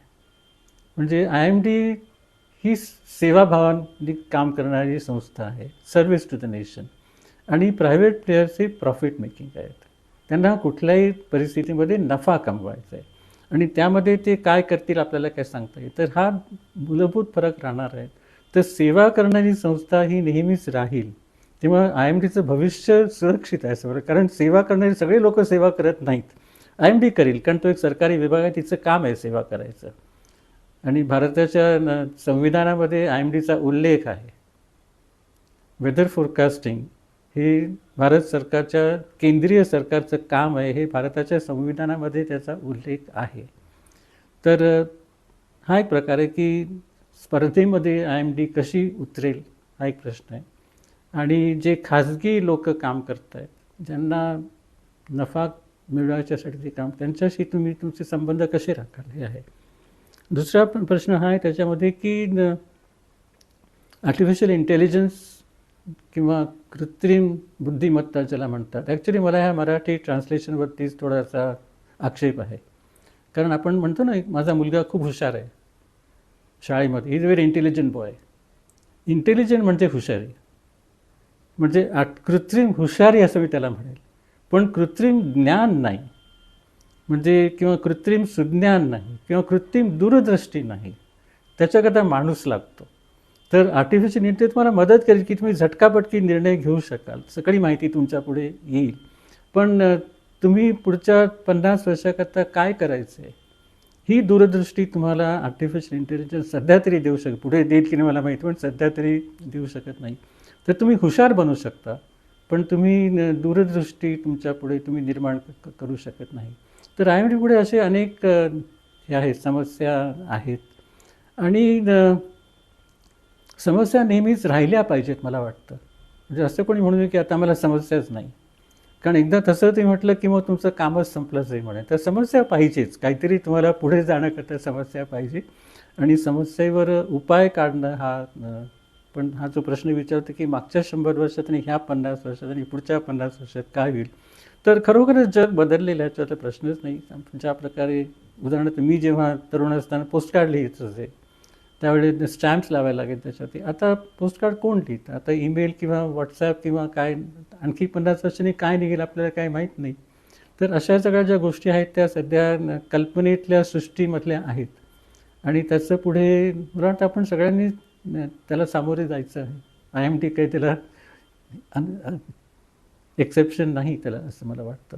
म्हणजे IMD ही सेवाभावाने काम करणारी संस्था आहे, सर्व्हिस टू द नेशन. आणि प्रायव्हेट प्लेयर्स हे प्रॉफिट मेकिंग आहेत. त्यांना कुठल्याही परिस्थितीमध्ये नफा कमवायचा आहे आणि त्यामध्ये ते काय करतील आपल्याला काय सांगता येईल. तर हा मूलभूत फरक राहणार आहे. तर सेवा करणारी संस्था ही नेहमीच राहील. तेव्हा IMDचं भविष्य सुरक्षित आहे सगळं, कारण सेवा करणारे सगळे लोक सेवा करत नाहीत. IMD करेल, कारण तो एक सरकारी विभाग आहे, तिचं काम आहे सेवा करायचं. आणि भारताच्या संविधानामध्ये IMDचा उल्लेख आहे. वेदर फोरकास्टिंग हे भारत सरकारच्या केंद्रीय सरकारचं काम आहे, हे भारताच्या संविधानामध्ये त्याचा उल्लेख आहे. तर हा एक प्रकार आहे की स्पर्धेमध्ये IMD कशी उतरेल हा एक प्रश्न आहे. आणि जे खाजगी लोक काम करत आहेत, ज्यांना नफा मिळवायच्यासाठी ते काम, त्यांच्याशी तुम्ही तुमचे संबंध कसे राखाल हे आहे. दुसरा प्रश्न हा आहे त्याच्यामध्ये की आर्टिफिशियल इंटेलिजन्स किंवा कृत्रिम बुद्धिमत्ता ज्याला म्हणतात. ॲक्च्युली मला ह्या मराठी ट्रान्सलेशनवरतीच थोडासा आक्षेप आहे. कारण आपण म्हणतो ना, माझा मुलगा खूप हुशार आहे शाळेमध्ये, is very intelligent boy. Intelligent म्हणजे हुशारी, म्हणजे कृत्रिम हुशारी असं मी त्याला म्हणेल, पण कृत्रिम ज्ञान नाही, म्हणजे किंवा कृत्रिम सुज्ञान नाही, किंवा कृत्रिम दूरदृष्टी नाही. त्याच्याकरता माणूस लागतो. तर आर्टिफिशियल इंटेलिजन्स तुम्हाला मदत करेल की तुम्ही झटकापटकी निर्णय घेऊ शकाल, सगळी माहिती तुमच्या पुढे येईल. पण तुम्ही पुढच्या 50 वर्षाकरता काय करायचं आहे ही दूरदृष्टी तुम्हाला आर्टिफिशियल इंटेलिजन्स सध्या तरी देऊ शकत, पुढे देईल की नाही मला माहिती, पण सध्या तरी देऊ शकत नाही. तर तुम्ही हुशार बनू शकता, पण तुम्ही दूरदृष्टी तुमच्या पुढे तुम्ही निर्माण करू शकत नाही. तर IMD पुढे असे अनेक हे आहेत, समस्या आहेत. आणि समस्या नेहमीच राहिल्या पाहिजेत मला वाटतं. म्हणजे असं कोणी म्हणू नये की आता मला समस्याच नाही, कारण एकदा तसं ते म्हटलं की मग तुमचं कामच संपलंच आहे म्हणे. तर समस्या पाहिजेच, काहीतरी तुम्हाला पुढे जाण्याकरता समस्या पाहिजे आणि समस्येवर उपाय काढणं हा पण हा जो प्रश्न विचारतो की मागच्या 100 वर्षात आणि ह्या 50 वर्षात आणि पुढच्या 50 वर्षात काय होईल, तर खरोखरच जग बदललेलं आहे, त्याचा प्रश्नच नाही. ज्या प्रकारे उदाहरणार्थ मी जेव्हा तरुण असताना पोस्टकार्ड लिहायचं असे, त्यावेळी स्टॅम्प्स लावायला लागेल त्याच्यावरती. आता पोस्टकार्ड कोण लिहितं? आता ईमेल किंवा व्हॉट्सॲप किंवा काय, आणखी 50 वर्षांनी काय निघेल आपल्याला काय माहीत नाही. तर अशा सगळ्या ज्या गोष्टी आहेत त्या सध्या कल्पनेतल्या सृष्टीमधल्या आहेत आणि त्याचं पुढे मला वाटतं आपण सगळ्यांनी त्याला सामोरे जायचं आहे. IMD काही त्याला एक्सेप्शन नाही त्याला, असं मला वाटतं.